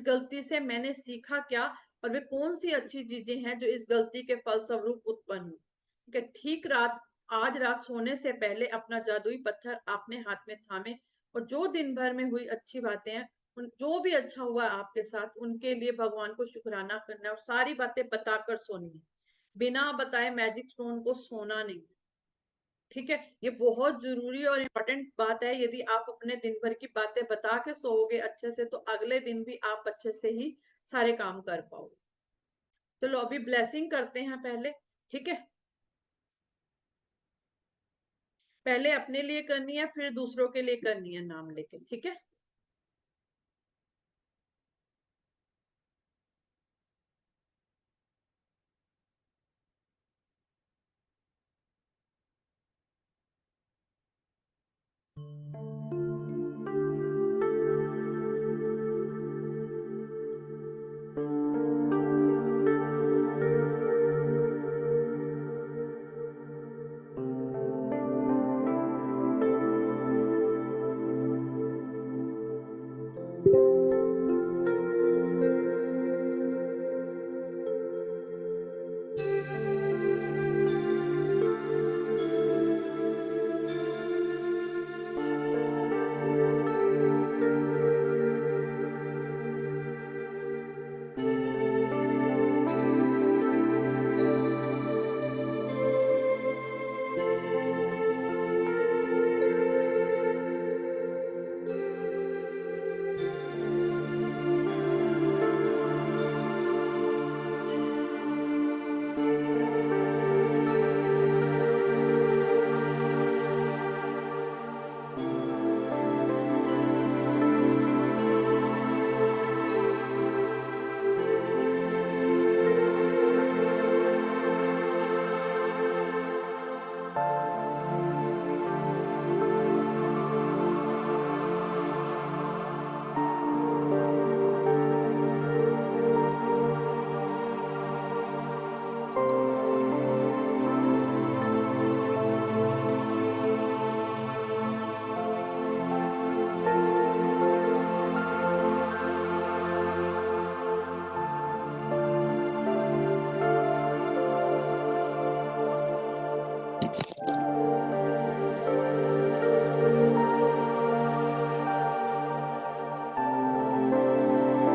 गलती से मैंने सीखा क्या और वे कौन सी अच्छी चीजें हैं जो इस गलती के फलस्वरूप उत्पन्न हुई। ठीक है, आज रात सोने से पहले अपना जादुई पत्थर आपने हाथ में थामे और जो दिन भर में हुई अच्छी बातें हैं, जो भी अच्छा हुआ आपके साथ, उनके लिए भगवान को शुक्राना करना है और सारी बातें बताकर सोनी है। बिना बताए मैजिक स्टोन को सोना नहीं। ठीक है, ये बहुत जरूरी और इम्पोर्टेंट बात है। यदि आप अपने दिन भर की बातें बता के सोओगे अच्छे से, तो अगले दिन भी आप अच्छे से ही सारे काम कर पाओगे। चलो अभी ब्लेसिंग करते हैं पहले। ठीक है, पहले अपने लिए करनी है, फिर दूसरों के लिए करनी है नाम लेके। ठीक है,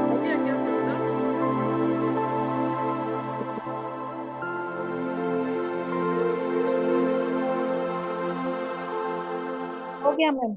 हो गया क्या सबका? हो गया मैम।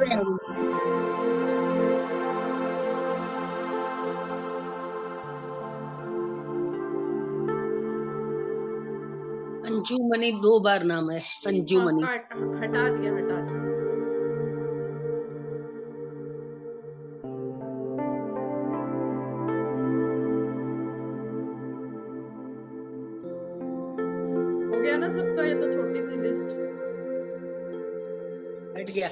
रहे हैं। अंजुमनी 2 बार नाम है, हाँ, अंजुमनी। हटा दिया हटा दिया। हो गया ना सबका? ये तो छोटी थी लिस्ट। हट गया।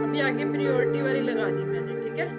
अभी आगे प्रायोरिटी वाली लगा दी मैंने, ठीक है।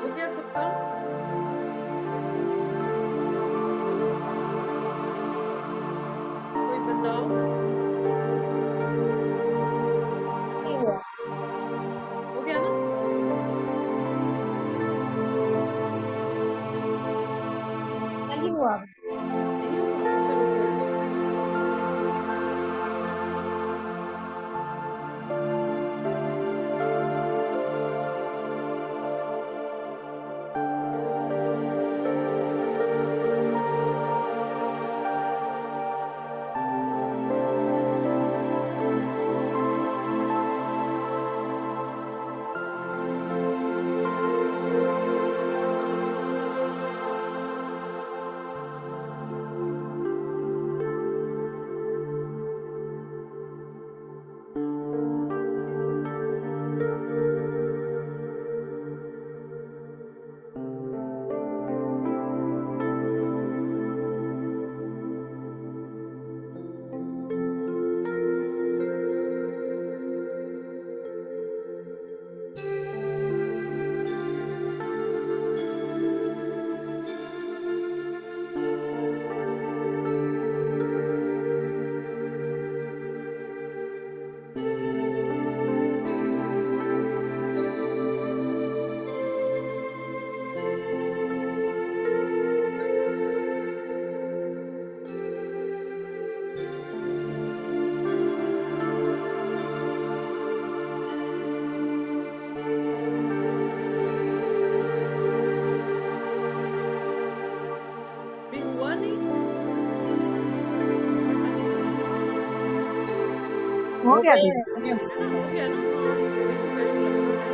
हो गया सबका? कोई बताओ। नहीं हुआ। हो गया ना? नहीं हुआ। नहीं हुआ? चलो कोई नहीं। हो गया गए दीदी। हैं। है ना, हो गया ना। हाँ, अभी तो टाइम लगा है।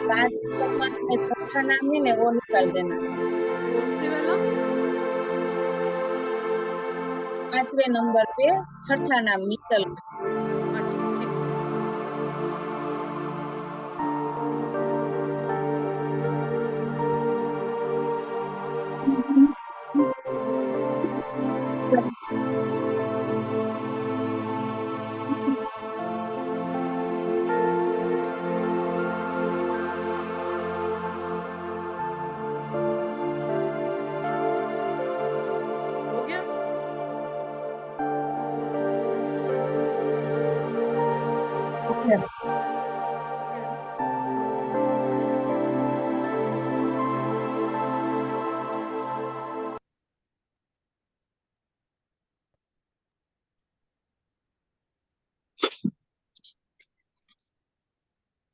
पांच क्रमांक में छठा नाम है ना, वो निकाल देना। कौन से वाला? 5वें नंबर पे छठा नाम मित्तल का। अच्छा ठीक है। हो गया। हो गया।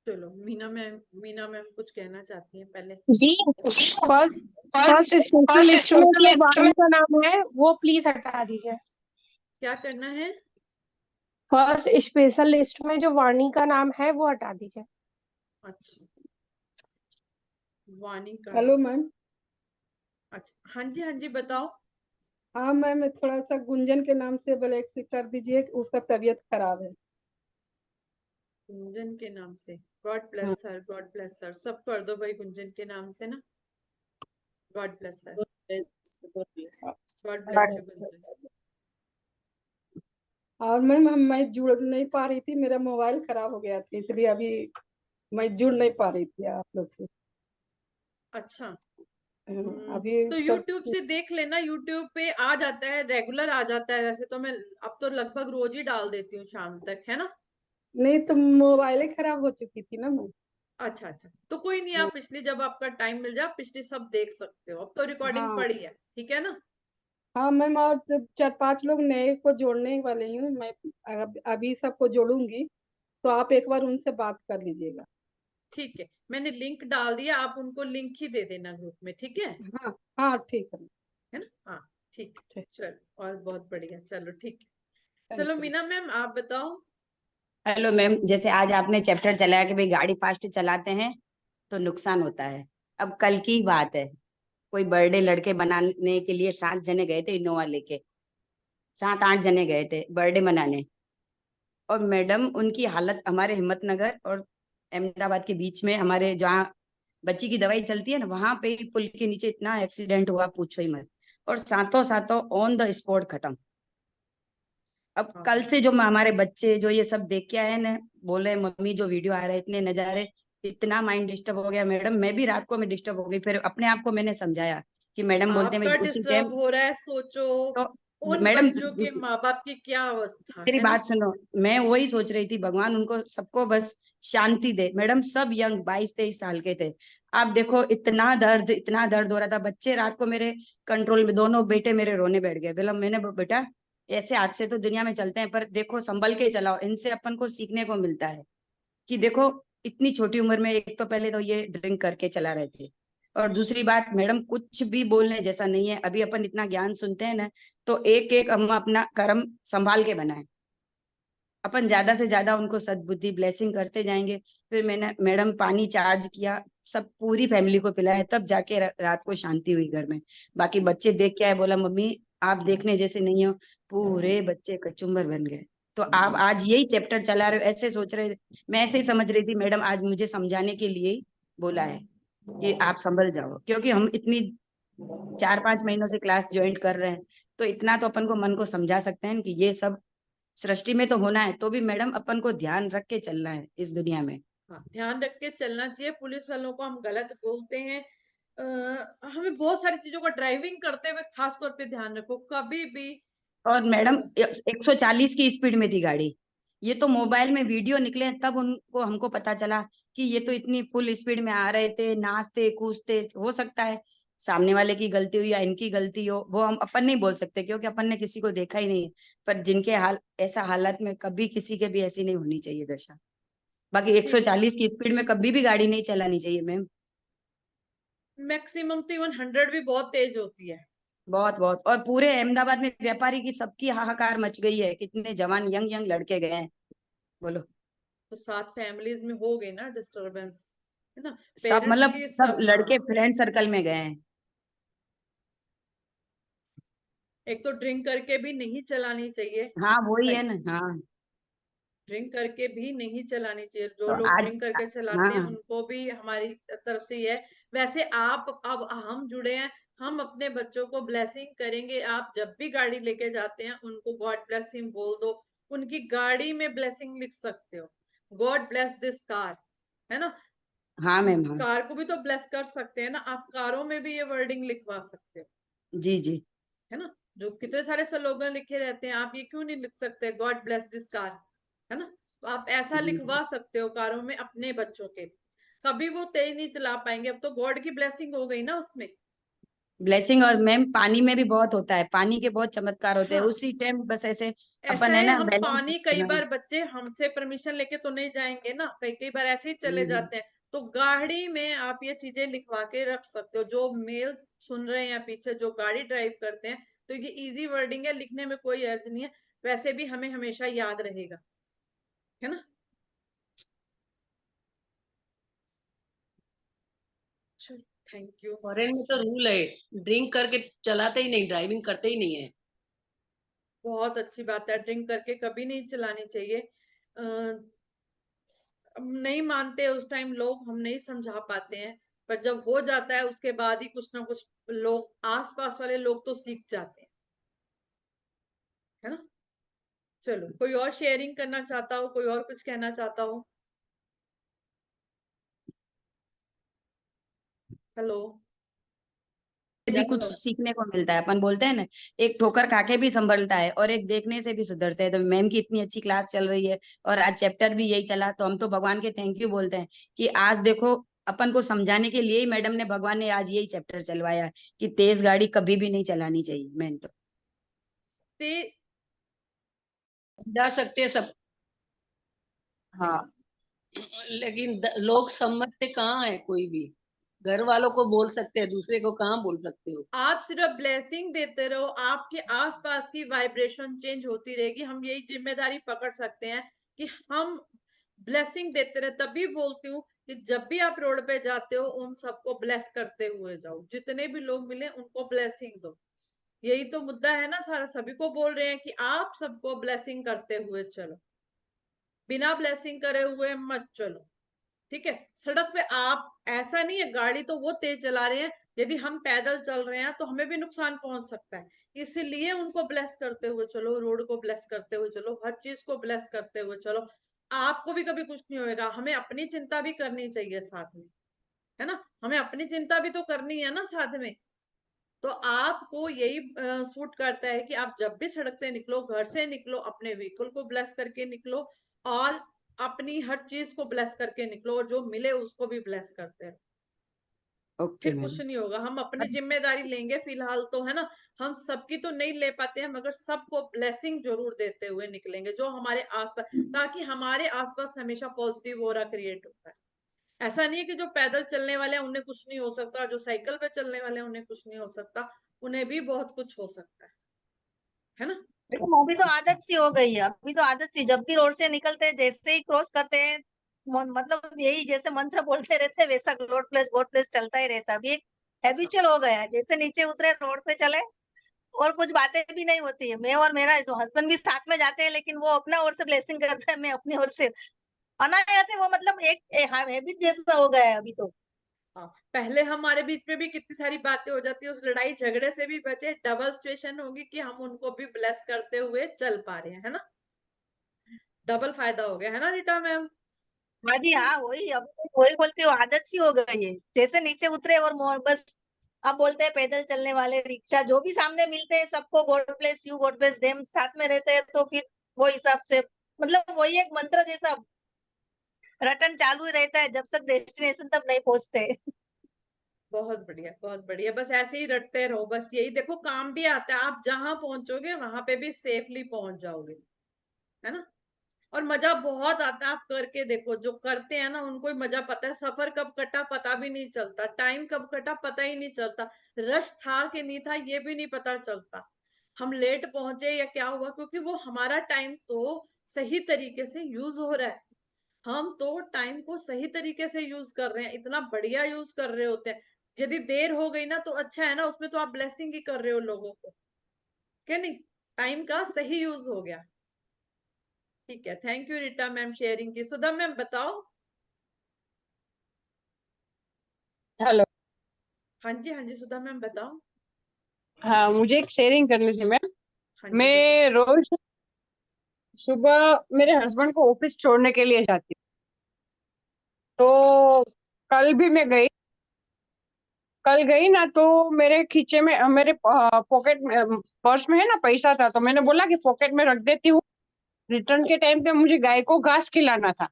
चलो मीना मैम कुछ कहना चाहती हैं पहले। जी, फर्स्ट फर्स्ट स्पेशल लिस्ट में जो वाणी का नाम है वो प्लीज हटा दीजिए। क्या करना है? फर्स्ट स्पेशल लिस्ट में जो वाणी का नाम है वो हटा दीजिए। अच्छा, वाणी का हेलो नाम। मैम। अच्छा हाँ जी बताओ। हाँ मैम, थोड़ा सा गुंजन के नाम से ब्लैक से कर दीजिए, उसका तबीयत खराब है। गुंजन के नाम से। गॉड हाँ। Bless sir, God bless sir, सब कर दो भाई गुंजन के नाम से ना। God bless sir, good place, good place. God bless you Gunjan. और मैम मैं जुड़ नहीं पा रही थी, मेरा मोबाइल खराब हो गया था, इसलिए अभी मैं जुड़ नहीं पा रही थी आप लोग से। अच्छा। अभी तो सब YouTube से देख लेना, YouTube पे आ जाता है, रेगुलर आ जाता है। वैसे तो मैं अब तो लगभग रोज ही डाल देती हूँ शाम तक, है ना। नहीं तो मोबाइल खराब हो चुकी थी ना मैम। अच्छा अच्छा, तो कोई नहीं, आप पिछली जब आपका टाइम मिल जाए पिछली सब देख सकते हो। अब तो रिकॉर्डिंग हाँ पड़ी है, ठीक है ना। हाँ मैम, और जब 4-5 लोग नए को जोड़ने वाले हूँ मैं, अभी सबको जोड़ूंगी, तो आप एक बार उनसे बात कर लीजिएगा। ठीक है, मैंने लिंक डाल दिया, आप उनको लिंक ही दे देना ग्रुप में, ठीक है। हाँ हाँ ठीक है ना, हाँ ठीक है। ठीक। चलो, और बहुत बढ़िया, चलो ठीक है। थैंक चलो यू। मीना मैम आप बताओ। हेलो मैम, जैसे आज आपने चैप्टर चलाया कि भाई गाड़ी फास्ट चलाते हैं तो नुकसान होता है। अब कल की ही बात है, कोई बर्थडे लड़के बनाने के लिए 7 जने गए थे इनोवा लेके, 7-8 जने गए थे बर्थडे मनाने। और मैडम उनकी हालत, हमारे हिम्मतनगर और अहमदाबाद के बीच में, हमारे जहाँ बच्ची की दवाई चलती है ना, वहां पे ही पुल के नीचे इतना एक्सीडेंट हुआ, पूछो ही मत। और सातों सातों ऑन द स्पॉट खत्म। अब हाँ कल से जो हमारे बच्चे जो ये सब देख के आए ना, बोले मम्मी जो वीडियो आ रहा है इतने नजारे, इतना माइंड डिस्टर्ब हो गया मैडम, मैं भी रात को मैं डिस्टर्ब हो गई, फिर अपने आप को मैंने समझाया कि मैडम बोलते हैं आपका मैं उसी टाइम। डिस्टर्ब हो रहा है, सोचो तो उन मैडम बच्चों के माँ बाप की क्या अवस्था मेरी है ना। बात सुनो, मैं वही सोच रही थी भगवान उनको सबको बस शांति दे। मैडम सब यंग 22-23 साल के थे। आप देखो इतना दर्द हो रहा था, बच्चे रात को मेरे कंट्रोल में, दोनों बेटे मेरे रोने बैठ गए। बोला मैंने बेटा ऐसे हादसे तो दुनिया में चलते हैं, पर देखो संभल के चलाओ, इनसे अपन को सीखने को मिलता है कि देखो इतनी छोटी उम्र में एक तो पहले तो ये ड्रिंक करके चला रहे थे, और दूसरी बात मैडम कुछ भी बोलने जैसा नहीं है। अभी अपन इतना ज्ञान सुनते हैं ना, तो एक एक हम अपना कर्म संभाल के बनाए, अपन ज्यादा से ज्यादा उनको सद्बुद्धि ब्लेसिंग करते जाएंगे। फिर मैंने मैडम पानी चार्ज किया, सब पूरी फैमिली को पिलाया, तब जाके रात को शांति हुई घर में। बाकी बच्चे देख के आए, बोला मम्मी आप देखने जैसे नहीं हो, पूरे बच्चे कचुम्बर बन गए। तो आप आज यही चैप्टर चला रहे हो, ऐसे सोच रहे, मैं ऐसे ही समझ रही थी मैडम आज मुझे समझाने के लिए ही बोला है कि आप संभल जाओ, क्योंकि हम इतनी 4-5 महीनों से क्लास ज्वाइन कर रहे हैं, तो इतना तो अपन को मन को समझा सकते हैं कि ये सब सृष्टि में तो होना है, तो भी मैडम अपन को ध्यान रख के चलना है इस दुनिया में। हाँ, ध्यान रख के चलना चाहिए। पुलिस वालों को हम गलत बोलते हैं। हमें बहुत सारी चीजों का ड्राइविंग करते हुए खास तौर पे ध्यान रखो, कभी भी और मैडम अ, 140 की स्पीड में थी गाड़ी। ये तो मोबाइल में वीडियो निकले हैं, तब उनको हमको पता चला कि ये तो इतनी फुल स्पीड में आ रहे थे, नाचते कूदते। हो सकता है सामने वाले की गलती हो या इनकी गलती हो, वो हम अपन नहीं बोल सकते क्योंकि अपन ने किसी को देखा ही नहीं है। पर जिनके ऐसा हालत में कभी किसी के भी ऐसी नहीं होनी चाहिए दशा। बाकी ठीक, 140 की स्पीड में कभी भी गाड़ी नहीं चलानी चाहिए मैम। मैक्सिमम तो इवन 100 भी बहुत तेज होती है। बहुत बहुत, और पूरे अहमदाबाद में व्यापारी की सबकी हाहाकार मच गई है, कितने जवान यंग यंग लड़के गए हैं बोलो। तो 7 फैमिलीज में हो गई ना डिस्टरबेंस, है ना। सब पेरेंट्स मतलब की सब सब, हाँ, लड़के फ्रेंड सर्कल में गए हैं। एक तो ड्रिंक करके भी नहीं चलानी चाहिए। हाँ वही है कई ना, हाँ। ड्रिंक करके भी नहीं चलानी चाहिए। जो तो लोग आज, ड्रिंक करके चलाते हैं हाँ उनको भी हमारी तरफ से ये है। वैसे आप, अब हम जुड़े हैं, हम अपने बच्चों को ब्लेसिंग करेंगे। आप जब भी गाड़ी लेके जाते हैं उनको गॉड ब्लेस हिम बोल दो। उनकी गाड़ी में ब्लेसिंग लिख सकते हो, गॉड ब्लेस दिस कार, है ना। हाँ मैम, हाँ। कार को भी तो ब्लेस कर सकते हैं ना, आप कारों में भी ये वर्डिंग लिखवा सकते हो, जी जी। है ना। जो कितने सारे स्लोगन लिखे रहते हैं, आप ये क्यों नहीं लिख सकते गॉड ब्लेस दिस कार, है ना। तो आप ऐसा जी लिखवा सकते हो कारों में अपने बच्चों के। कभी वो तेज नहीं चला पाएंगे, अब तो गॉड की ब्लेसिंग हो गई ना उसमें। ब्लेसिंग, और मैम पानी में भी बहुत होता है, पानी के बहुत चमत्कार होते हैं हाँ, उसी टाइम, बस ऐसे ऐसा अपन है है, ना हम बैलेंस। पानी कई बार बच्चे हमसे परमिशन लेके तो नहीं जाएंगे ना, कई कई बार ऐसे ही चले जाते हैं। तो गाड़ी में आप ये चीजें लिखवा के रख सकते हो। जो मेल्स सुन रहे हैं पीछे जो गाड़ी ड्राइव करते हैं, तो ये इजी वर्डिंग है, लिखने में कोई अर्ज नहीं है। वैसे भी हमें हमेशा याद रहेगा, है ना। चलो, थैंक यू। फॉरेन में तो रूल है, ड्रिंक करके चलाते ही नहीं, ड्राइविंग करते ही नहीं है। बहुत अच्छी बात है, ड्रिंक करके कभी नहीं चलानी चाहिए। अब नहीं मानते उस टाइम लोग, हम नहीं समझा पाते हैं, पर जब हो जाता है उसके बाद ही कुछ ना कुछ लोग, आसपास वाले लोग तो सीख जाते हैं, है ना। चलो, कोई और शेयरिंग करना चाहता हो, कोई और कुछ कहना चाहता हो। हेलो। भी कुछ सीखने को मिलता है। अपन बोलते हैं ना, एक ठोकर खा के भी संभलता है और एक देखने से भी सुधरते हैं। तो मैम की इतनी अच्छी क्लास चल रही है और आज चैप्टर भी यही चला, तो हम तो भगवान के थैंक यू बोलते हैं कि आज देखो अपन को समझाने के लिए ही मैडम ने, भगवान ने आज यही चैप्टर चलवाया है कि तेज गाड़ी कभी भी नहीं चलानी चाहिए। मैम तो ते जा सकते हैं सब, हाँ लेकिन लोग समझते कहाँ है, कोई भी घर वालों को बोल सकते हैं, दूसरे को कहाँ बोल सकते हो। आप सिर्फ ब्लेसिंग देते रहो, आपके आसपास की वाइब्रेशन चेंज होती रहेगी। हम यही जिम्मेदारी पकड़ सकते हैं कि हम ब्लेसिंग देते रहे। तभी बोलती हूँ कि जब भी आप रोड पे जाते हो उन सबको ब्लेस करते हुए जाओ, जितने भी लोग मिले उनको ब्लेसिंग दो। यही तो मुद्दा है ना सारा, सभी को बोल रहे हैं कि आप सबको ब्लेसिंग करते हुए चलो, बिना ब्लेसिंग करे हुए मत चलो, ठीक है। सड़क पे आप, ऐसा नहीं है, गाड़ी तो वो तेज चला रहे हैं, यदि हम पैदल चल रहे हैं तो हमें भी नुकसान पहुंच सकता है। इसलिए उनको ब्लेस करते हुए चलो, रोड को ब्लेस करते हुए चलो, हर चीज को ब्लेस करते हुए चलो। आपको भी कभी कुछ नहीं होएगा। हमें अपनी चिंता भी करनी चाहिए साथ में, है ना, हमें अपनी चिंता भी तो करनी है ना साथ में। तो आपको यही सूट करता है कि आप जब भी सड़क से निकलो, घर से निकलो, अपने व्हीकल को ब्लेस करके निकलो और अपनी हर चीज को ब्लेस करके निकलो, और जो मिले उसको भी ब्लेस करते हैं। ओके फिर मैम। कुछ नहीं होगा। हम अपनी जिम्मेदारी लेंगे फिलहाल तो, है ना, हम सबकी तो नहीं ले पाते हैं, मगर सबको ब्लेसिंग जरूर देते हुए निकलेंगे जो हमारे आसपास, ताकि हमारे आसपास हमेशा पॉजिटिव ऑरा क्रिएट होता है। ऐसा नहीं है कि जो पैदल चलने वाले हैं उन्हें कुछ नहीं हो सकता, जो साइकिल पे चलने वाले हैं उन्हें कुछ नहीं हो सकता, उन्हें भी बहुत कुछ हो सकता है ना। लेकिन अभी तो आदत सी हो गई है, अभी तो आदत सी, जब भी रोड से निकलते हैं जैसे ही क्रॉस करते हैं मतलब यही जैसे मंत्र बोलते रहते हैं वैसा गॉड प्लेस चलता ही रहता है। अभी एक हैबिचुअल हो गया है, जैसे नीचे उतरे रोड पे चले और कुछ बातें भी नहीं होती है। मैं और मेरा जो हस्बैंड भी साथ में जाते हैं, लेकिन वो अपना ओर से ब्लेसिंग करते हैं, मैं अपनी ओर से अनायास से, वो मतलब एक हैबिट जैसा हो गया है अभी तो। हाँ, पहले हमारे बीच में भी कितनी सारी बातें हो जाती है, उस लड़ाई झगड़े से भी बचे। डबल सिचुएशन होगी कि हम उनको भी ब्लेस करते हुए चल पा रहे हैं, है ना, डबल फायदा हो गया, है ना रीटा मैम। हाँ जी हाँ, वही अब वही बोलती हूँ, आदत सी हो गई है। जैसे नीचे उतरे और बस अब बोलते हैं पैदल चलने वाले, रिक्शा, जो भी सामने मिलते हैं सबको God bless you, God bless them, साथ में रहते हैं तो फिर वो हिसाब से मतलब वही एक मंत्र जैसा रटन चालू ही रहता है जब तक डेस्टिनेशन तक नहीं पहुंचते। बहुत बढ़िया, बहुत बढ़िया, बस ऐसे ही रटते रहो। बस यही देखो, काम भी आता है, आप जहां पहुंचोगे वहां पे भी सेफली पहुंच जाओगे, है ना। और मजा बहुत आता है, आप करके देखो, जो करते हैं ना उनको ही मजा पता है। सफर कब कटा पता भी नहीं चलता, टाइम कब कटा पता ही नहीं चलता, रश था कि नहीं था ये भी नहीं पता चलता, हम लेट पहुंचे या क्या हुआ, क्योंकि वो हमारा टाइम तो सही तरीके से यूज हो रहा है। हम तो टाइम को सही तरीके से यूज कर रहे हैं, इतना बढ़िया यूज कर रहे होते हैं। यदि देर हो गई ना तो अच्छा है ना, उसमें तो आप ब्लेसिंग ही कर रहे हो लोगों को, क्या नहीं, टाइम का सही यूज हो गया। ठीक है, thank you Rita ma'am sharing की। सुधा मैम बताओ। हेलो। हाँ जी, हाँ जी, सुधा मैम बताओ। हाँ, मुझे एक शेयरिंग करनी थी मैम। हाँ जी बताओ। मैं रोज सुबह मेरे हस्बैंड को ऑफिस छोड़ने के लिए जाती हूँ। तो कल भी मैं गई। कल गई ना तो मेरे खींचे में मेरे पॉकेट में पर्स में है ना पैसा था, तो मैंने बोला कि पॉकेट में रख देती हूँ, रिटर्न के टाइम पे मुझे गाय को घास खिलाना था।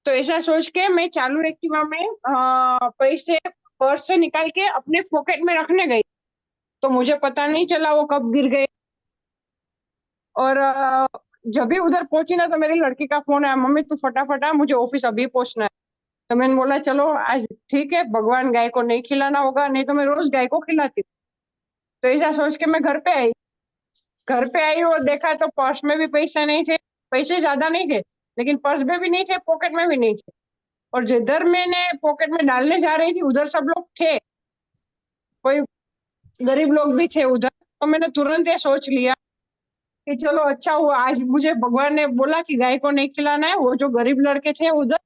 तो ऐसा सोच के मैं चालू एक्टिवा में पैसे पर्स से निकाल के अपने पॉकेट में रखने गई। तो मुझे पता नहीं चला वो कब गिर गए। और जब भी उधर पहुंची ना तो मेरी लड़की का फोन आया, मम्मी तू फटाफट आ, मुझे ऑफिस अभी पहुंचना है। तो मैंने बोला चलो आज ठीक है, भगवान गाय को नहीं खिलाना होगा, नहीं तो मैं रोज गाय को खिलाती हूँ। तो ऐसा सोच के मैं घर पे आई। घर पे आई और देखा तो पर्स में भी पैसे नहीं थे। पैसे ज्यादा नहीं थे, लेकिन पर्स में भी नहीं थे, पॉकेट में भी नहीं थे। और जिधर मैंने पॉकेट में डालने जा रही थी उधर सब लोग थे, कोई गरीब लोग भी थे उधर। तो मैंने तुरंत ये सोच लिया कि चलो अच्छा हुआ आज मुझे भगवान ने बोला कि गाय को नहीं खिलाना है। वो जो गरीब लड़के थे उधर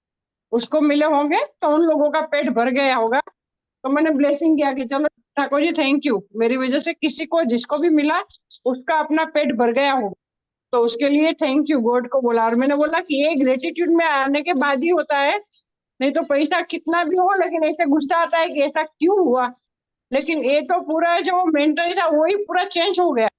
उसको मिले होंगे तो उन लोगों का पेट भर गया होगा। तो मैंने ब्लेसिंग किया कि चलो ठाकुर जी थैंक यू, मेरी वजह से किसी को जिसको भी मिला उसका अपना पेट भर गया होगा, तो उसके लिए थैंक यू गॉड को बोला। और मैंने बोला कि ये ग्रेटिट्यूड में आने के बाद ही होता है, नहीं तो पैसा कितना भी हो लेकिन ऐसे गुस्सा आता है कि ऐसा क्यों हुआ। लेकिन ये तो पूरा जो मेंटल था वही पूरा चेंज हो गया।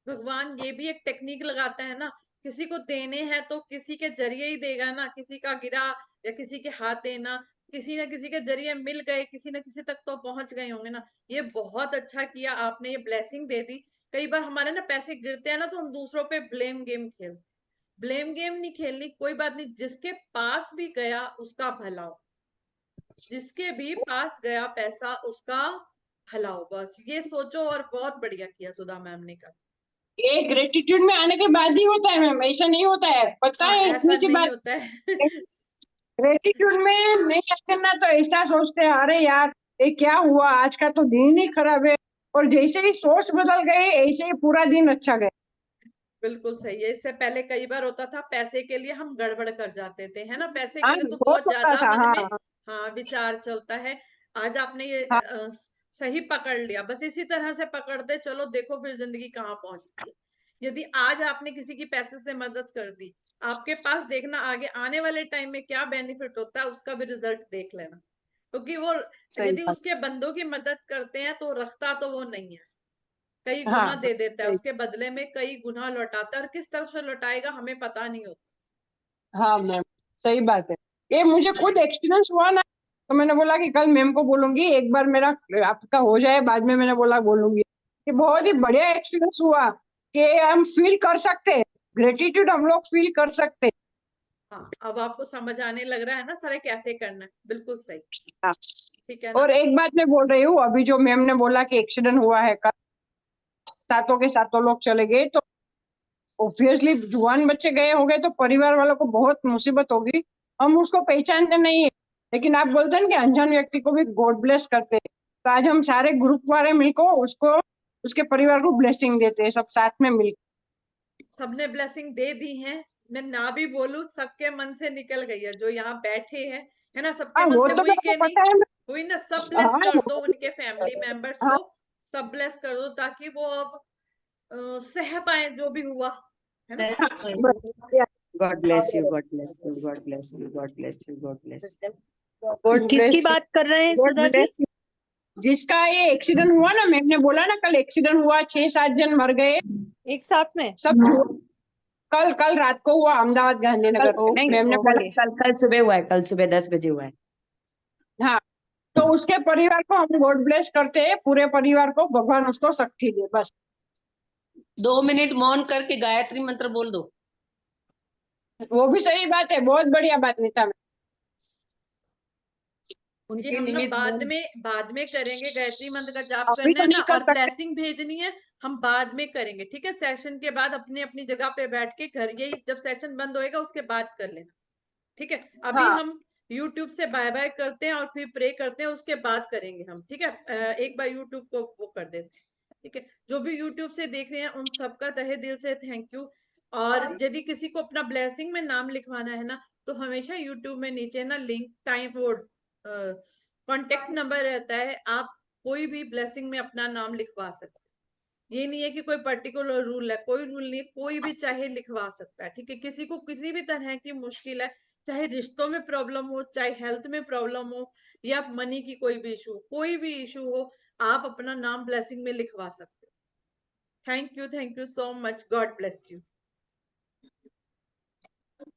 भगवान ये भी एक टेक्निक लगाता है ना, किसी को देने हैं तो किसी के जरिए ही देगा ना, किसी का गिरा या किसी के हाथ देना, किसी न किसी के जरिए मिल गए, किसी न किसी तक तो पहुंच गए होंगे ना। ये बहुत अच्छा किया आपने, ये ब्लेसिंग दे दी। कई बार हमारे ना पैसे गिरते हैं ना तो हम दूसरों पे ब्लेम गेम खेलते। ब्लेम गेम नहीं खेलनी, कोई बात नहीं, जिसके पास भी गया उसका भला हो, जिसके भी पास गया पैसा उसका भला हो, बस ये सोचो। और बहुत बढ़िया किया सुधा मैम ने कहा। ये ग्रेटिट्यूड में आने के बाद ही होता है मैम, ऐसा नहीं होता है, पता हाँ, है ऐसा इतनी सी नहीं बात। होता है। ग्रेटिट्यूड में नहीं आते ना तो ऐसा सोचते हैं अरे यार ये क्या हुआ, आज का तो दिन ही खराब है। और जैसे ही सोच बदल गई ऐसे ही पूरा दिन अच्छा गया। बिल्कुल सही है। इससे पहले कई बार होता था पैसे के लिए हम गड़बड़ कर जाते थे, है ना, पैसे के हाँ लिए तो बहुत बहुत होता ज्यादा था। मन में हाँ हाँ विचार चलता है। आज आपने ये हाँ सही पकड़ लिया, बस इसी तरह से पकड़ते चलो, देखो फिर जिंदगी कहाँ पहुंचती है। यदि आज आपने किसी की पैसे से मदद कर दी, आपके पास देखना आगे आने वाले टाइम में क्या बेनिफिट होता है, उसका भी रिजल्ट देख लेना। क्योंकि वो सही यदि बात। उसके बंदों की मदद करते हैं तो रखता तो वो नहीं है, कई हाँ गुना दे देता है, सही। उसके बदले में कई गुना लौटाता है, और किस तरफ से लौटाएगा हमें पता नहीं होता। हाँ मैम सही बात है। ये मुझे खुद एक्सपीरियंस हुआ ना, तो मैंने बोला कि कल मैम को बोलूंगी, एक बार मेरा आपका हो जाए, बाद में मैंने बोला बोलूंगी। ये बहुत ही बढ़िया एक्सपीरियंस हुआ कि हम फील कर सकते हैं, ग्रेटिट्यूड हम लोग फील कर सकते हैं। हाँ, अब आपको समझ आने लग रहा है ना सारे कैसे करना है, बिल्कुल सही। हाँ। ठीक है ना। और एक बात मैं बोल रही हूँ, अभी जो मैम ने बोला कि एक्सीडेंट हुआ है कल, सातों के सातों लोग चले गए, तो ऑब्वियसली जुआन बच्चे गए होंगे तो परिवार वालों को बहुत मुसीबत होगी। हम उसको पहचानते नहीं है, लेकिन आप बोलते हैं कि अनजान व्यक्ति को भी गॉड ब्लेस करते हैं। तो आज हम सारे ग्रुप वाले मिलकर उसको, उसके परिवार को ब्लेसिंग देते हैं, सब साथ में मिलकर। सबने ब्लेसिंग दे दी है, मैं ना भी बोलूं सबके मन से निकल गई है, जो यहाँ बैठे हैं, है ना, सबके हाँ मन वो से तो हुई मेरे को कि नहीं पता है। हुई ना। सब हाँ ब्लेस कर दो वो उनके फैमिली मेंबर्स हाँ को, सब ब्लेस कर दो ताकि वो अब सह पाए जो भी हुआ, है ना। God bless you, God bless you, God bless you, God bless you, God bless you. God किसकी ब्लेस, बात कर रहे हैं गॉड सुधा जी? ब्लेस। जिसका ये एक्सीडेंट हुआ ना, मैम ने बोला ना कल एक्सीडेंट हुआ, 6-7 जन मर गए एक साथ में? सब। कल कल रात को हुआ अहमदाबाद गांधीनगर में, नहीं, मैम ने बोला। कल कल सुबह हुआ है, कल सुबह 10 बजे हुआ है। हाँ, तो उसके परिवार को हम गॉड ब्लेस करते हैं, पूरे परिवार को भगवान उसको शक्ति दे, बस। 2 मिनट मौन करके गायत्री मंत्र बोल दो। वो भी सही बात है, बहुत बढ़िया बात नीता। ये उनके हम ना निमित्त बाद में करेंगे, गायत्री मंत्र का जाप अभी करना तो है ना, नहीं कर और सकते। ब्लेसिंग भेजनी है, हम बाद में करेंगे, ठीक है। सेशन के बाद अपनी अपनी जगह पे बैठ के घर, यही जब सेशन बंद होएगा उसके बाद कर लेना, ठीक है। अभी हाँ हम यूट्यूब से बाय बाय करते हैं और फिर प्रे करते हैं, उसके बाद करेंगे हम, ठीक है। एक बार यूट्यूब को वो कर देते हैं, ठीक है। जो भी यूट्यूब से देख रहे हैं उन सबका तहे दिल से थैंक यू। और यदि किसी को अपना ब्लेसिंग में नाम लिखवाना है ना, तो हमेशा यूट्यूब में नीचे ना लिंक टाइम वो कॉन्टेक्ट नंबर रहता है, आप कोई भी ब्लेसिंग में अपना नाम लिखवा सकते हैं। ये नहीं है कि कोई पर्टिकुलर रूल है, कोई रूल नहीं, कोई भी चाहे लिखवा सकता है, ठीक है। किसी को किसी भी तरह की मुश्किल है, चाहे रिश्तों में प्रॉब्लम हो, चाहे हेल्थ में प्रॉब्लम हो, या मनी की कोई भी इशू, कोई भी इशू हो, आप अपना नाम ब्लेसिंग में लिखवा सकते हो। Thank you so much, God bless you.